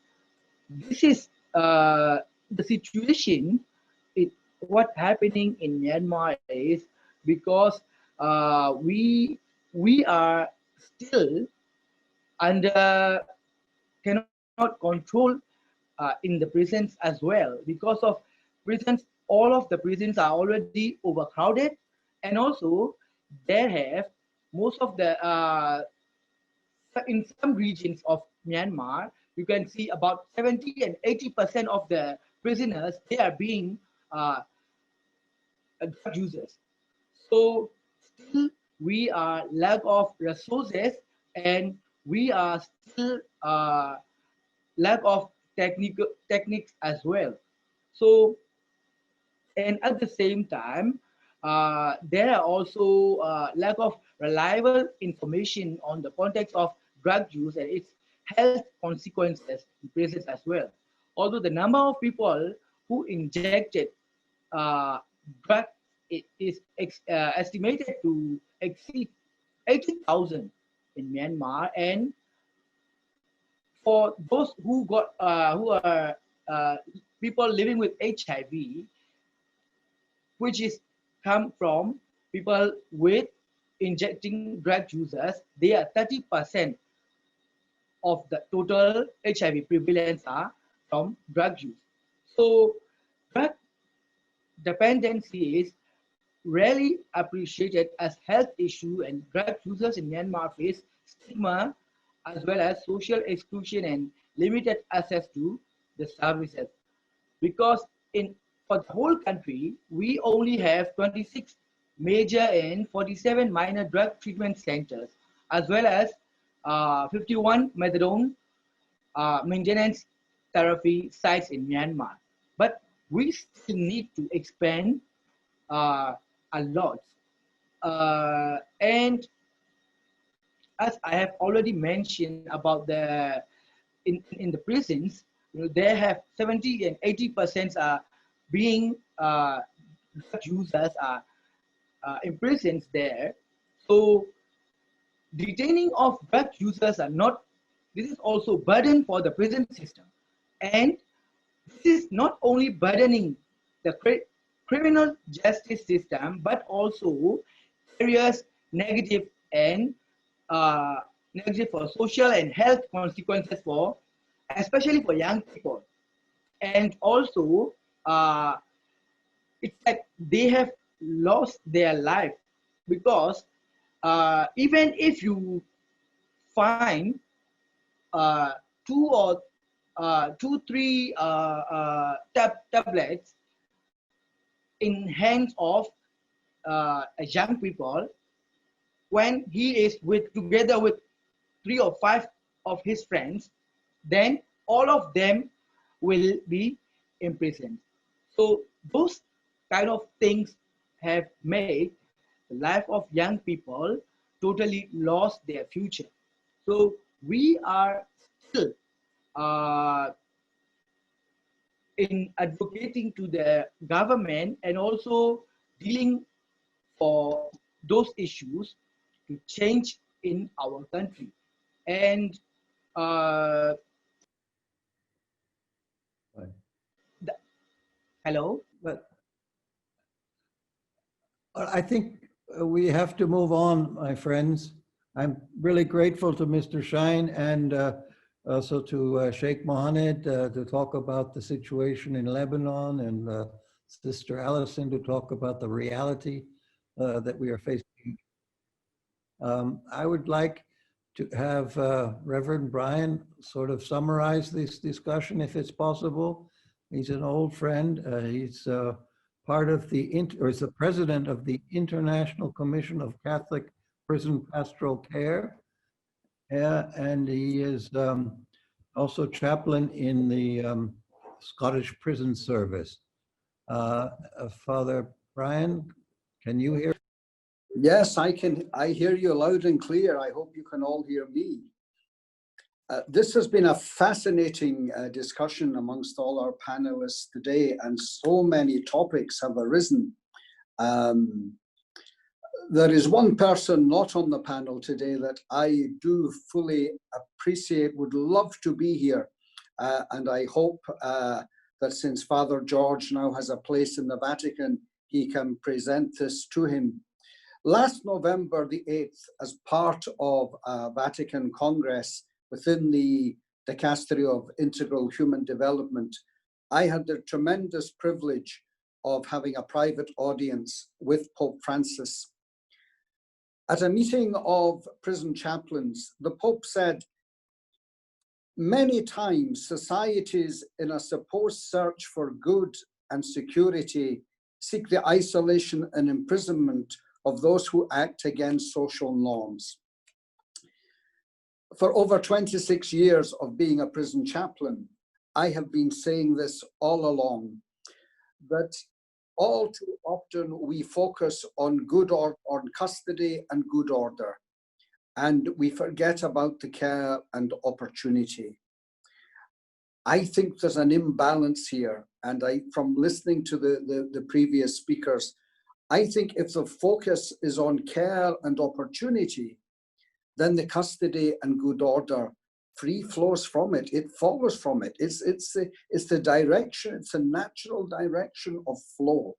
Speaker 8: this is the situation. What happening in Myanmar is because we are still under cannot control in the prisons as well, because of prisons. All of the prisons are already overcrowded, and also there have most of the in some regions of Myanmar, you can see about 70 and 80% of the prisoners, they are being drug users. So still we are lack of resources, and we are still lack of techniques as well. So, and at the same time, there are also lack of reliable information on the context of drug use and its health consequences in prisons as well. Although the number of people who injected drug is estimated to exceed 80,000 in Myanmar, and for those who are people living with HIV, which is come from people with injecting drug users, they are 30% of the total HIV prevalence are from drug use. So drug dependency is rarely appreciated as health issue, and drug users in Myanmar face stigma as well as social exclusion and limited access to the services. Because for the whole country, we only have 26 major and 47 minor drug treatment centers, as well as 51 methadone maintenance therapy sites in Myanmar. But we still need to expand a lot. And as I have already mentioned about the in the prisons, they have 70 and 80% are being drug users are imprisoned there. So detaining of drug users are not. This is also burden for the prison system, and this is not only burdening the criminal justice system, but also serious negative and negative for social and health consequences for, especially for young people. And also, it's like they have lost their life, because even if you find two or three tablets in hands of young people, when he is together with 3 or 5 of his friends, then all of them will be imprisoned. So those kind of things have made the life of young people totally lost their future. So we are still in advocating to the government and also dealing for those issues to change in our country. And hello?
Speaker 1: But I think we have to move on, my friends. I'm really grateful to Mr. Shine and also to Sheikh Mohammed to talk about the situation in Lebanon, and Sister Allison to talk about the reality that we are facing. I would like to have Reverend Brian sort of summarize this discussion if it's possible. He's an old friend. He's part of is the president of the International Commission of Catholic Prison Pastoral Care. And he is also chaplain in the Scottish Prison Service. Father Brian, can you hear?
Speaker 9: Yes, I can. I hear you loud and clear. I hope you can all hear me. This has been a fascinating discussion amongst all our panelists today, and so many topics have arisen. There is one person not on the panel today that I do fully appreciate, would love to be here. And I hope that since Father George now has a place in the Vatican, he can present this to him. Last November the 8th, as part of a Vatican Congress within the Dicastery of Integral Human Development, I had the tremendous privilege of having a private audience with Pope Francis. At a meeting of prison chaplains, the Pope said, many times societies in a supposed search for good and security seek the isolation and imprisonment of those who act against social norms. For over 26 years of being a prison chaplain, I have been saying this all along, that all too often we focus on on custody and good order, and we forget about the care and opportunity. I think there's an imbalance here, and from listening to the previous speakers, I think if the focus is on care and opportunity, then the custody and good order free flows from it. It follows from it. It's the direction, it's a natural direction of flow.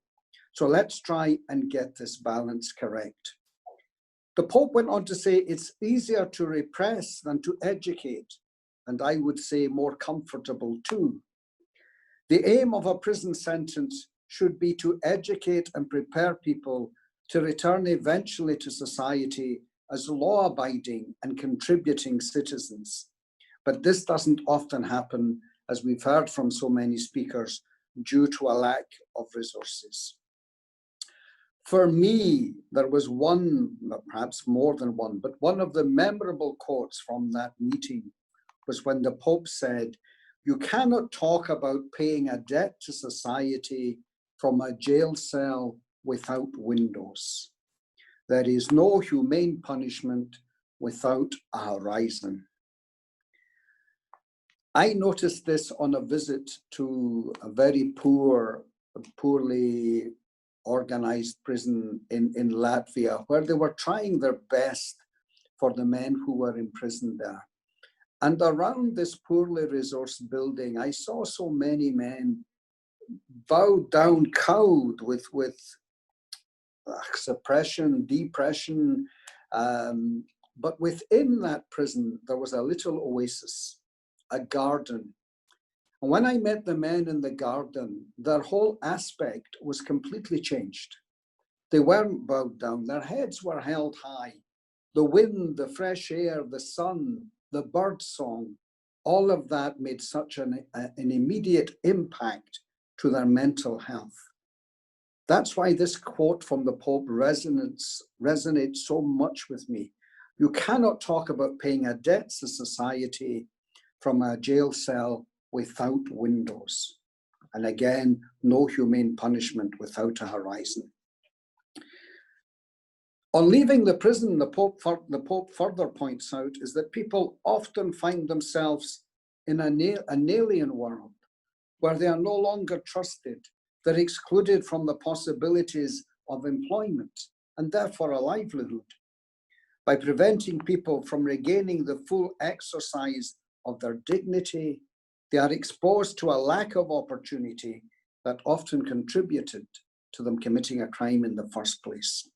Speaker 9: So let's try and get this balance correct. The Pope went on to say it's easier to repress than to educate, and I would say more comfortable too. The aim of a prison sentence should be to educate and prepare people to return eventually to society as law-abiding and contributing citizens. But this doesn't often happen, as we've heard from so many speakers, due to a lack of resources. For me, there was one, perhaps more than one, but one of the memorable quotes from that meeting was when the Pope said, "You cannot talk about paying a debt to society from a jail cell without windows. There is no humane punishment without a horizon." I noticed this on a visit to a very poorly organized prison in Latvia, where they were trying their best for the men who were imprisoned there. And around this poorly resourced building, I saw so many men bowed down, cowed with suppression, depression. But within that prison, there was a little oasis, a garden. And when I met the men in the garden, their whole aspect was completely changed. They weren't bowed down, their heads were held high. The wind, the fresh air, the sun, the bird song, all of that made such an immediate impact to their mental health. That's why this quote from the Pope resonates so much with me. You cannot talk about paying a debt to society from a jail cell without windows. And again, no humane punishment without a horizon. On leaving the prison, the Pope further points out is that people often find themselves in an alien world where they are no longer trusted. They're excluded from the possibilities of employment and therefore a livelihood. By preventing people from regaining the full exercise of their dignity, they are exposed to a lack of opportunity that often contributed to them committing a crime in the first place.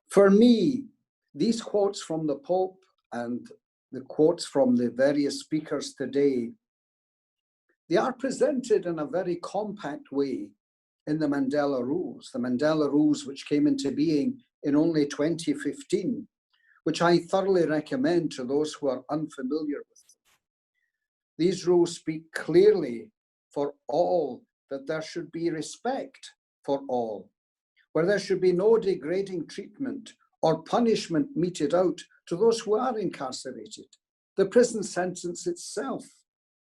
Speaker 9: For me, these quotes from the Pope and the quotes from the various speakers today, they are presented in a very compact way in the Mandela Rules, which came into being in only 2015, which I thoroughly recommend to those who are unfamiliar with them. These rules speak clearly for all that there should be respect for all, where there should be no degrading treatment or punishment meted out to those who are incarcerated. The prison sentence itself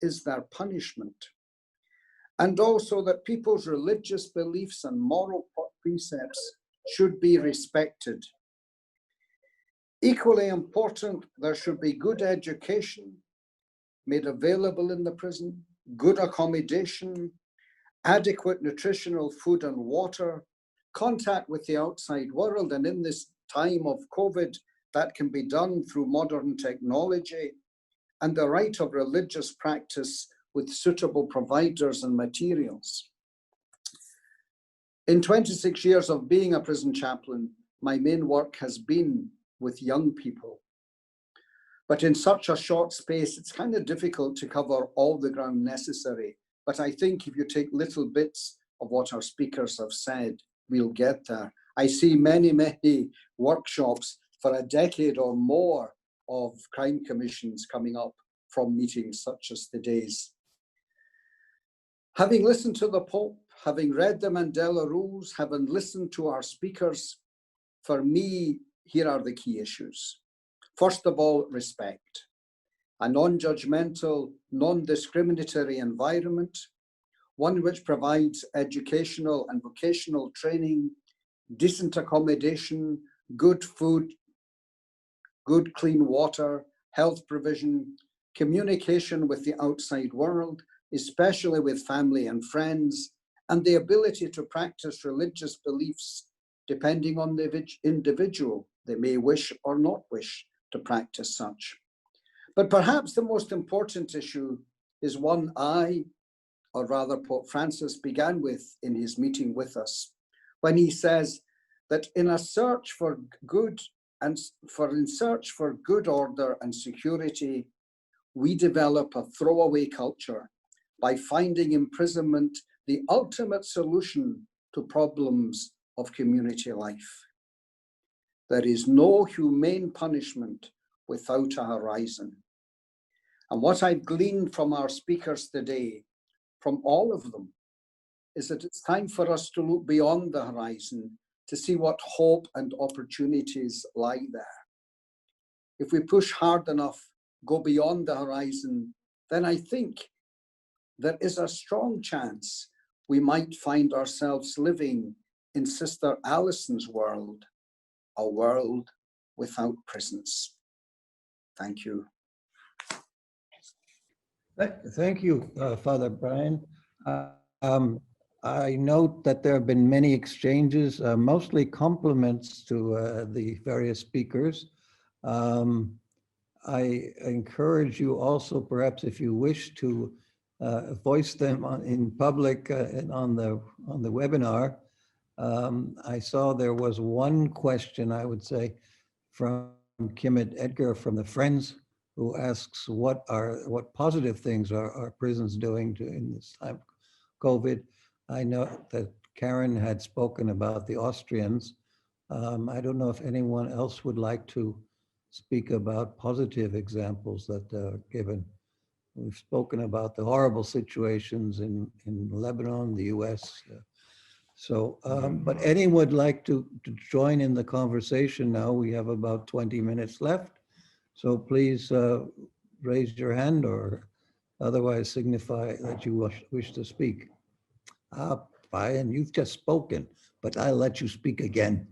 Speaker 9: is their punishment. And also that people's religious beliefs and moral precepts should be respected. Equally important, there should be good education made available in the prison, good accommodation, adequate nutritional food and water, contact with the outside world. And in this time of COVID, that can be done through modern technology and the right of religious practice with suitable providers and materials. In 26 years of being a prison chaplain, my main work has been with young people. But in such a short space, it's kind of difficult to cover all the ground necessary. But I think if you take little bits of what our speakers have said, we'll get there. I see many, many workshops for a decade or more of crime commissions coming up from meetings such as today's. Having listened to the Pope, having read the Mandela Rules, having listened to our speakers, for me, here are the key issues. First of all, respect. A non-judgmental, non-discriminatory environment, one which provides educational and vocational training, decent accommodation, good food, good clean water, health provision, communication with the outside world, especially with family and friends, and the ability to practice religious beliefs depending on the individual. They may wish or not wish to practice such. But perhaps the most important issue is one or rather Pope Francis began with in his meeting with us, when he says that in search for good order and security, we develop a throwaway culture by finding imprisonment the ultimate solution to problems of community life. There is no humane punishment without a horizon. And what I've gleaned from our speakers today, from all of them, is that it's time for us to look beyond the horizon to see what hope and opportunities lie there. If we push hard enough, go beyond the horizon, then I think there is a strong chance we might find ourselves living in Sister Alison's world, a world without prisons. Thank you.
Speaker 1: Thank you, Father Brian. I note that there have been many exchanges, mostly compliments to the various speakers. I encourage you also, perhaps if you wish, to voice them in public and on the webinar. I saw there was one question, I would say, from Kimit Edgar from the Friends, who asks what positive things are prisons doing in this time of COVID. I know that Karen had spoken about the Austrians. I don't know if anyone else would like to speak about positive examples that are given. We've spoken about the horrible situations in Lebanon, the US. But anyone would like to join in the conversation now? We have about 20 minutes left. So please raise your hand or otherwise signify that you wish to speak. Brian, you've just spoken, but I'll let you speak again.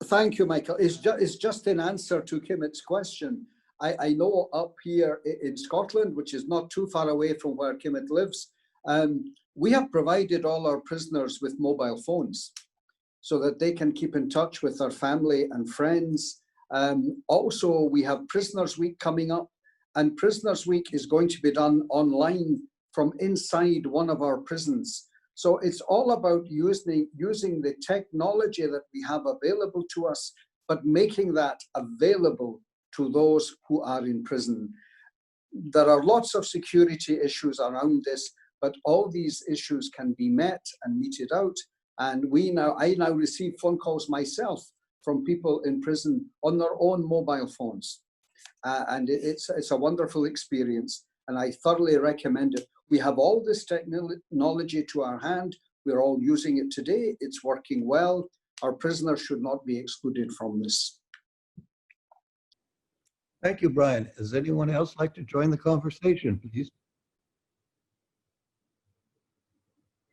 Speaker 9: Thank you, Michael. It's just in answer to Kimit's question. I know up here in Scotland, which is not too far away from where Kimit lives, we have provided all our prisoners with mobile phones so that they can keep in touch with their family and friends. Also, we have Prisoners Week coming up, and Prisoners Week is going to be done online from inside one of our prisons. So it's all about using the technology that we have available to us, but making that available to those who are in prison. There are lots of security issues around this, but all these issues can be met and meted out. And I now receive phone calls myself from people in prison on their own mobile phones. And it's a wonderful experience, and I thoroughly recommend it. We have all this technology to our hand. We're all using it today. It's working well. Our prisoners should not be excluded from this.
Speaker 1: Thank you, Brian. Does anyone else like to join the conversation, please?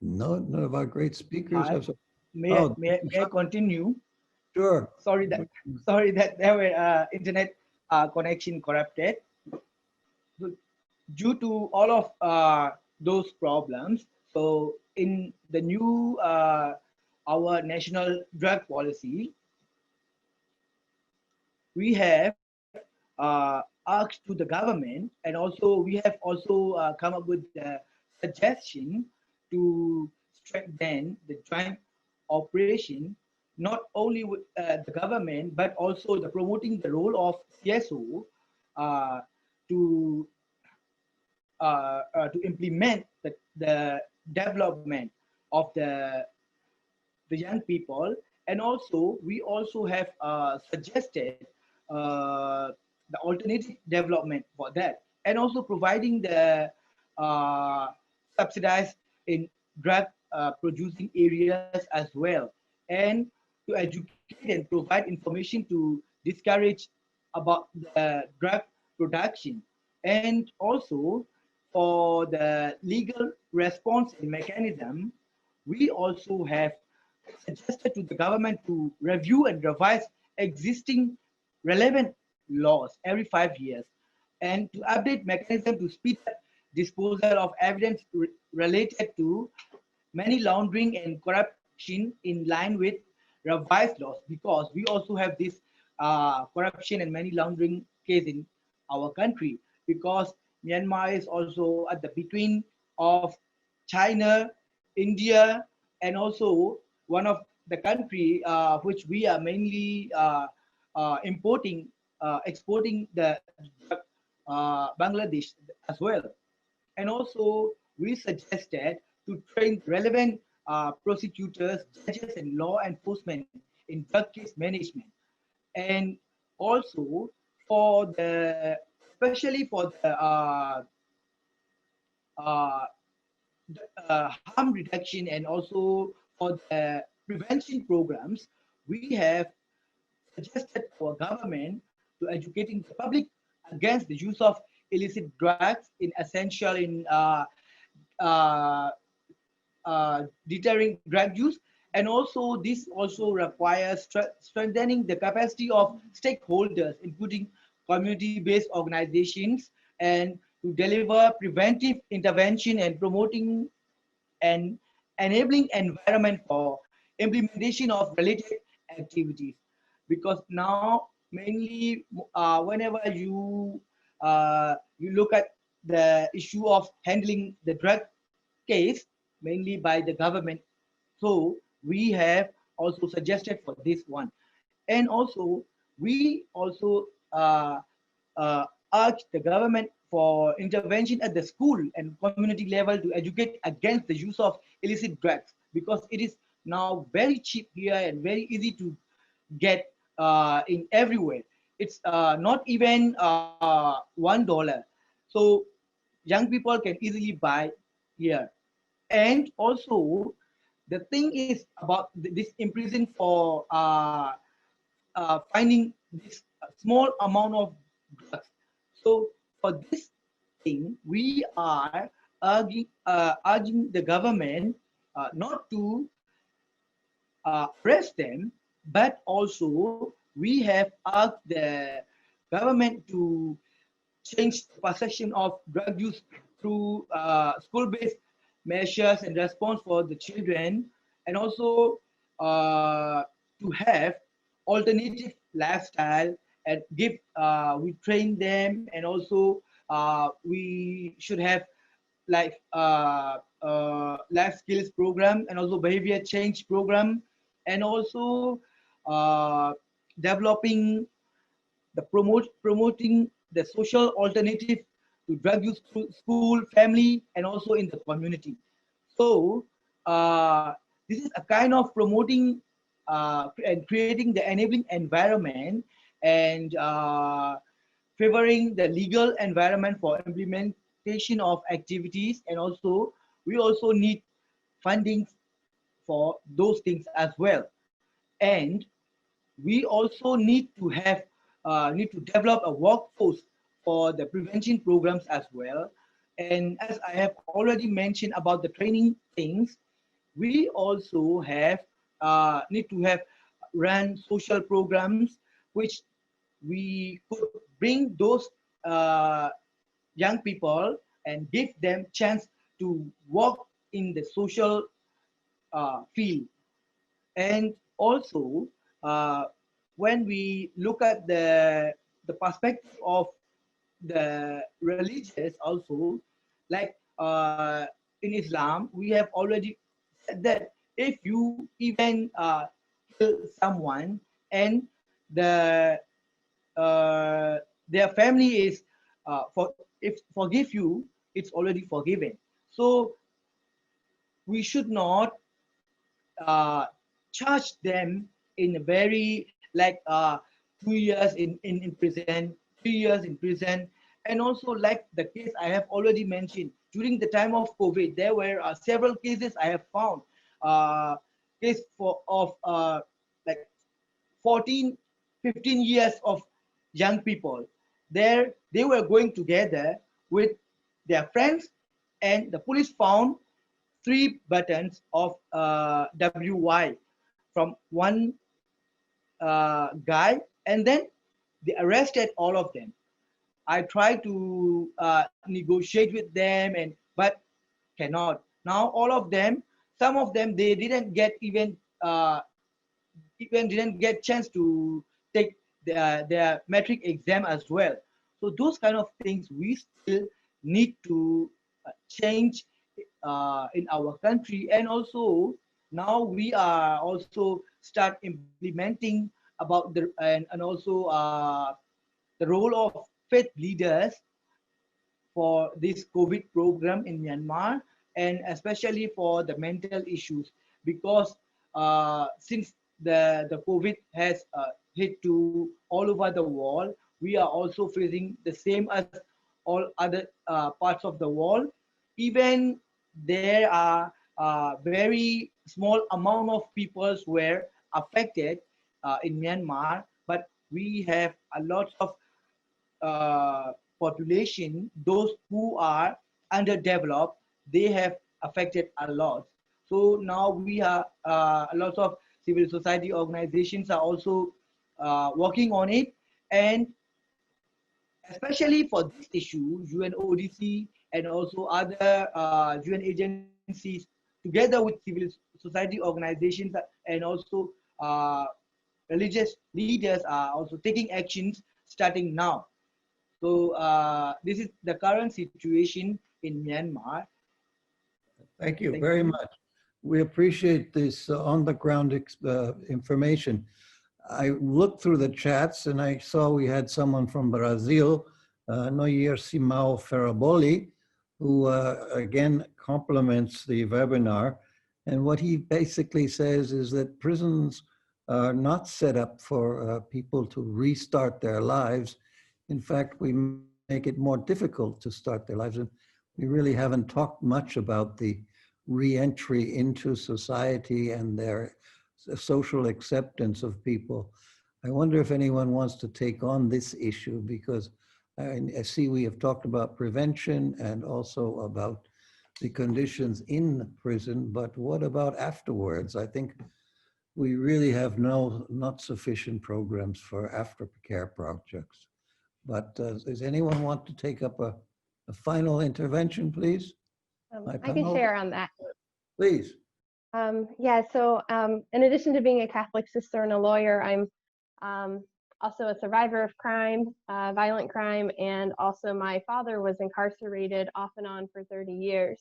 Speaker 1: No, none of our great speakers have.
Speaker 8: May I continue?
Speaker 1: Sure.
Speaker 8: Sorry that there were internet connection corrupted. Due to all of those problems, so in the new our national drug policy, we have asked to the government, and also we have also come up with a suggestion to strengthen the joint operation, not only with the government, but also the promoting the role of CSO uh, to to implement the development of the young people. And also we also have suggested the alternative development for that, and also providing the uh, subsidized in drug producing areas as well, and to educate and provide information to discourage about the drug production. And also for the legal response mechanism, we also have suggested to the government to review and revise existing relevant laws every 5 years, and to update mechanism to speed up disposal of evidence related to money laundering and corruption in line with revised laws, because we also have this corruption and money laundering case in our country, because Myanmar is also at the between of China, India, and also one of the country which we are mainly importing, exporting the Bangladesh as well. And also we suggested to train relevant prosecutors, judges, and law enforcement in drug case management. And also for the, especially for uh, the harm reduction, and also for the prevention programs, we have suggested our government to educating the public against the use of illicit drugs in essential in uh, deterring drug use. And also this also requires strengthening the capacity of stakeholders, including community-based organizations, and to deliver preventive intervention and promoting an enabling environment for implementation of related activities. Because now mainly whenever you look at the issue of handling the drug case, mainly by the government, so we have also suggested for this one. And also we also urge the government for intervention at the school and community level to educate against the use of illicit drugs, because it is now very cheap here and very easy to get in everywhere. It's not even $1. So young people can easily buy here. And also the thing is about this imprison for finding this small amount of drugs. So for this thing, we are urging the government not to arrest them, but also we have asked the government to change the perception of drug use through school-based measures and response for the children, and also to have alternative lifestyle, and give we train them, and also we should have like life skills program, and also behavior change program, and also uh, developing the promoting the social alternative to drug use through school, family, and also in the community. So this is a kind of promoting and creating the enabling environment, and favoring the legal environment for implementation of activities. And also we also need funding for those things as well. And we also need to develop a workforce for the prevention programs as well. And as I have already mentioned about the training things, we also have need to have run social programs, which we could bring those young people and give them chance to work in the social field. And also, when we look at the perspective of the religious also, like in Islam, we have already said that if you even kill someone and the their family is if forgive you, it's already forgiven. So we should not charge them in a very like 2 years in prison, 3 years in prison. And also like the case I have already mentioned, during the time of COVID, there were several cases I have found. Case of like 14, 15 years of young people. There they were going together with their friends, and the police found 3 buttons of WY from one guy, and then they arrested all of them. I tried to negotiate with them, but cannot. Now all of them, some of them, they didn't get even didn't get chance to take their metric exam as well. So those kind of things we still need to change in our country. And also now we are also start implementing about and also the role of faith leaders for this COVID program in Myanmar, and especially for the mental issues, because since the COVID has hit to all over the world, we are also facing the same as all other parts of the world. Even there are very small amount of people were affected in Myanmar, but we have a lot of population, those who are underdeveloped, they have affected a lot. So now we are a lot of civil society organizations are also working on it, and especially for this issue, UNODC and also other UN agencies, together with civil society organizations and also religious leaders, are also taking actions starting now. So this is the current situation in Myanmar.
Speaker 1: Thank you very much. We appreciate this on-the-ground information. I looked through the chats and I saw we had someone from Brazil, Noyer Simão Ferraboli, who again compliments the webinar. And what he basically says is that prisons are not set up for people to restart their lives. In fact, we make it more difficult to start their lives. And we really haven't talked much about the re-entry into society and their social acceptance of people. I wonder if anyone wants to take on this issue, because I see we have talked about prevention and also about the conditions in prison, but what about afterwards? I think we really have not sufficient programs for aftercare projects. But does anyone want to take up a final intervention, please?
Speaker 4: I can share on that.
Speaker 1: Please.
Speaker 4: Yeah, so in addition to being a Catholic sister and a lawyer, I'm also a survivor of crime, violent crime, and also my father was incarcerated off and on for 30 years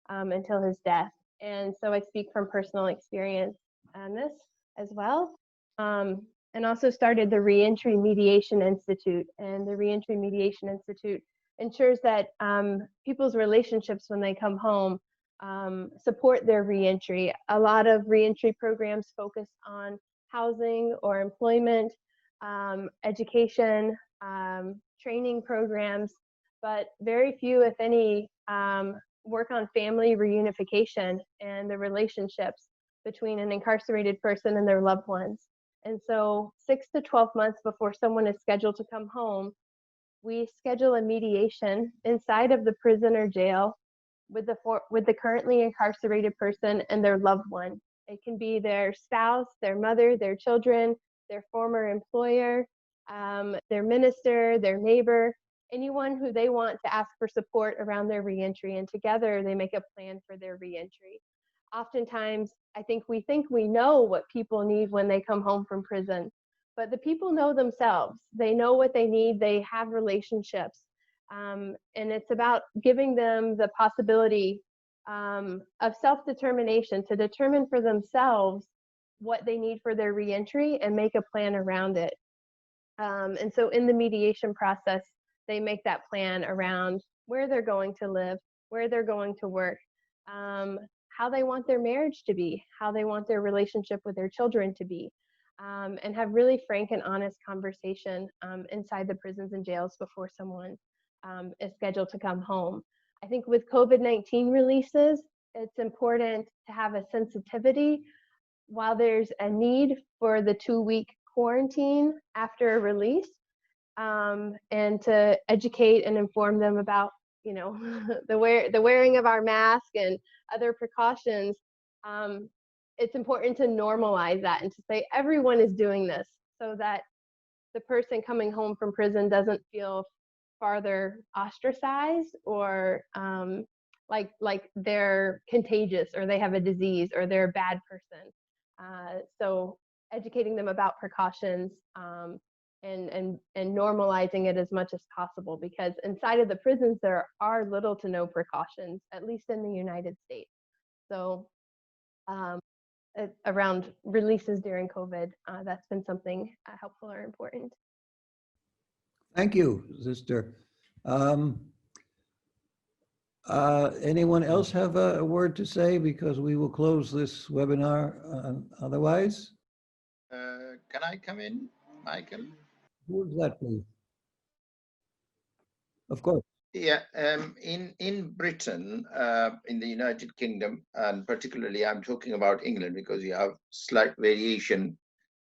Speaker 4: until his death. And so I speak from personal experience on this as well. And also started the Reentry Mediation Institute. And the Reentry Mediation Institute ensures that people's relationships when they come home support their reentry. A lot of reentry programs focus on housing or employment, education, training programs, but very few, if any, work on family reunification and the relationships between an incarcerated person and their loved ones. And so 6 to 12 months before someone is scheduled to come home, we schedule a mediation inside of the prison or jail with the currently incarcerated person and their loved one. It can be their spouse, their mother, their children, their former employer, their minister, their neighbor. anyone who they want to ask for support around their reentry, and together they make a plan for their reentry. Oftentimes, I think we know what people need when they come home from prison, but the people know themselves. They know what they need. They have relationships. And it's about giving them the possibility of self-determination to determine for themselves what they need for their reentry and make a plan around it. And so in the mediation process, they make that plan around where they're going to live, where they're going to work, how they want their marriage to be, how they want their relationship with their children to be, and have really frank and honest conversation inside the prisons and jails before someone is scheduled to come home. I think with COVID-19 releases, it's important to have a sensitivity. While there's a need for the 2-week quarantine after a release, and to educate and inform them about, you know, the wearing of our mask and other precautions, it's important to normalize that and to say everyone is doing this, so that the person coming home from prison doesn't feel farther ostracized or like they're contagious or they have a disease or they're a bad person. So educating them about precautions and normalizing it as much as possible, because inside of the prisons there are little to no precautions, at least in the United States. So around releases during COVID, that's been something helpful or important.
Speaker 1: Thank you, Sister. Anyone else have a word to say, because we will close this webinar otherwise?
Speaker 6: Can I come in, Michael?
Speaker 1: Who is that, please? Of course.
Speaker 6: Yeah, in Britain, in the United Kingdom, and particularly I'm talking about England because you have slight variation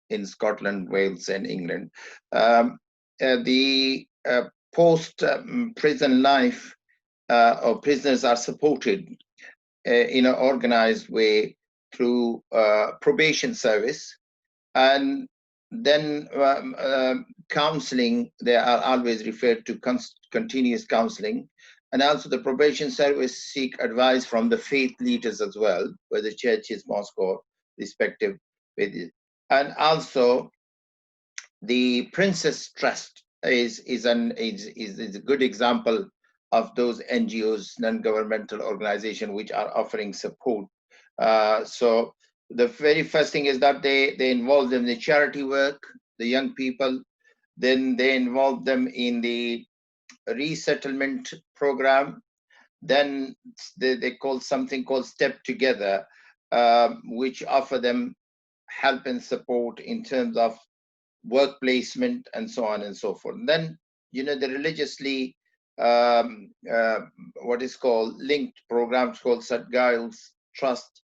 Speaker 6: in Scotland, Wales, and England. The post-prison life or prisoners are supported in an organized way through probation service, and then counseling. They are always referred to continuous counseling, and also the probation service seek advice from the faith leaders as well, whether churches, mosque, or respective faith. And also the Princess Trust is a good example of those NGOs, non-governmental organizations, which are offering support. So the very first thing is that they involve them in the charity work, the young people. Then they involve them in the resettlement program. Then they call something called Step Together, which offer them help and support in terms of work placement and so on and so forth. And then, you know, the religiously what is called linked programs called St. Giles Trust,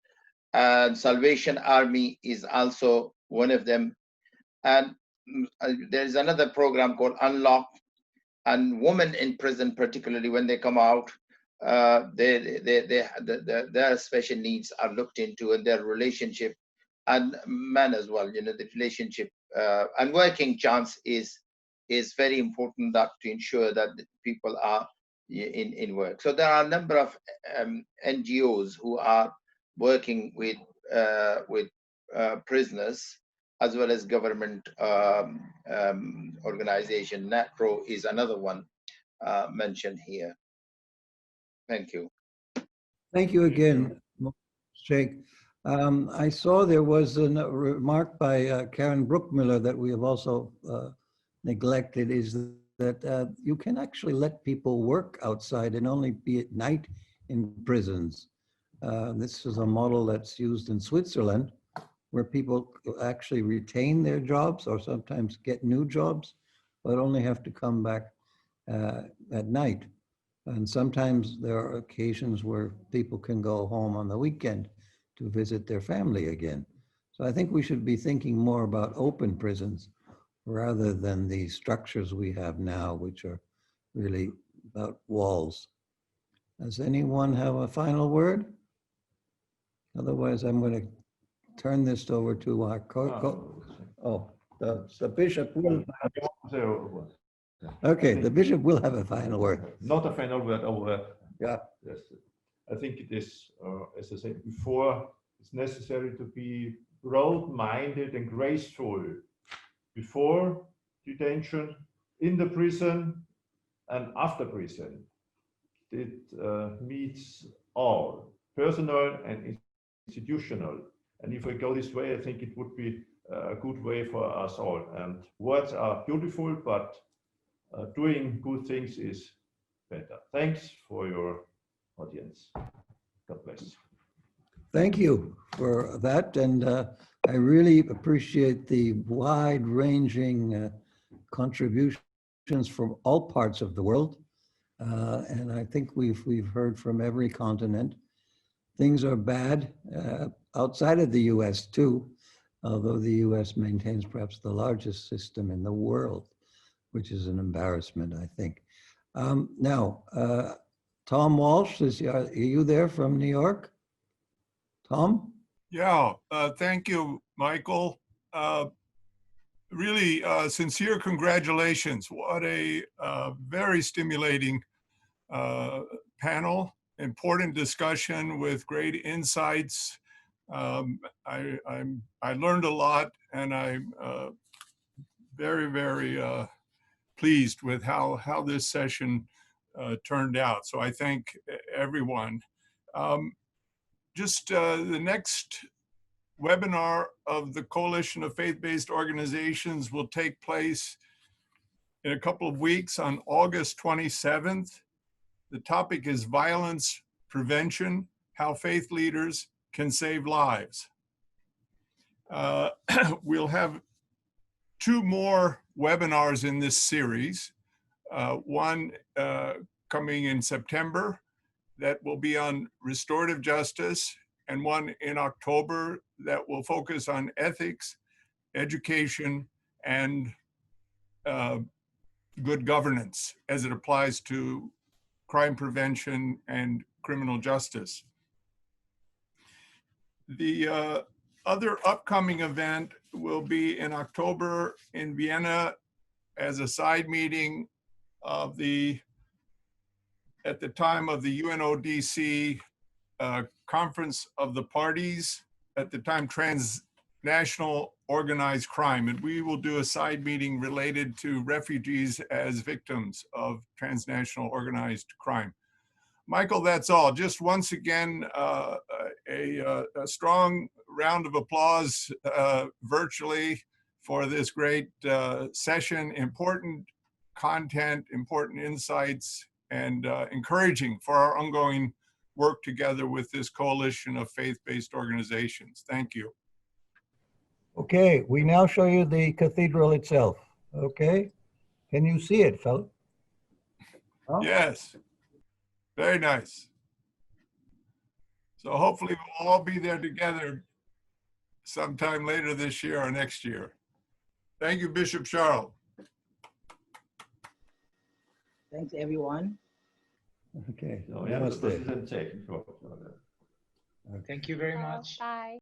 Speaker 6: and Salvation Army is also one of them. And there is another program called Unlock, and women in prison, particularly when they come out, their special needs are looked into, and their relationship, and men as well, you know, the relationship and working chance is very important, that to ensure that people are in work. So there are a number of NGOs who are working with prisoners, as well as government organization. NAPRO is another one mentioned here. Thank you.
Speaker 1: Thank you again, Sheikh. I saw there was a remark by Karen Brookmiller that we have also neglected, is that you can actually let people work outside and only be at night in prisons. This is a model that's used in Switzerland, where people actually retain their jobs or sometimes get new jobs, but only have to come back at night. And sometimes there are occasions where people can go home on the weekend to visit their family again. So I think we should be thinking more about open prisons rather than the structures we have now, which are really about walls. Does anyone have a final word? Otherwise, I'm going to turn this over to our the bishop. Okay, the bishop will have a final word.
Speaker 2: Not a final word, a word.
Speaker 1: Yeah.
Speaker 2: Yes. I think it is, as I said before, it's necessary to be broad-minded and graceful before detention, in the prison, and after prison. It meets all, personal and institutional. And if we go this way, I think it would be a good way for us all. And words are beautiful, but doing good things is better. Thanks for your audience. God bless.
Speaker 1: Thank you for that. And I really appreciate the wide-ranging contributions from all parts of the world. And I think we've heard from every continent. Things are bad outside of the US too, although the US maintains perhaps the largest system in the world, which is an embarrassment, I think. Now, Tom Walsh, are you there from New York? Tom?
Speaker 10: Yeah, thank you, Michael. Really sincere congratulations. What a very stimulating panel, important discussion with great insights. I learned a lot, and I'm very, very pleased with how this session turned out. So I thank everyone. Just the next webinar of the Coalition of Faith-Based Organizations will take place in a couple of weeks on August 27th. The topic is violence prevention, how faith leaders can save lives. We'll have 2 more webinars in this series. One coming in September that will be on restorative justice, and one in October that will focus on ethics, education, and good governance as it applies to crime prevention and criminal justice. The other upcoming event will be in October in Vienna as a side meeting of at the time of the UNODC Conference of the Parties, at the time transnational organized crime. And we will do a side meeting related to refugees as victims of transnational organized crime. Michael, that's all. Just once again, a strong round of applause virtually for this great session. Important content, important insights, and encouraging for our ongoing work together with this coalition of faith-based organizations. Thank you.
Speaker 1: Okay, we now show you the cathedral itself. Okay, can you see it, fellow? Huh?
Speaker 10: Yes, very nice. So hopefully we'll all be there together sometime later this year or next year. Thank you, Bishop Charles.
Speaker 8: Thanks, everyone.
Speaker 1: Okay.
Speaker 2: So, ja, das ist ein Zeichen.
Speaker 5: Thank you very much.
Speaker 4: Bye.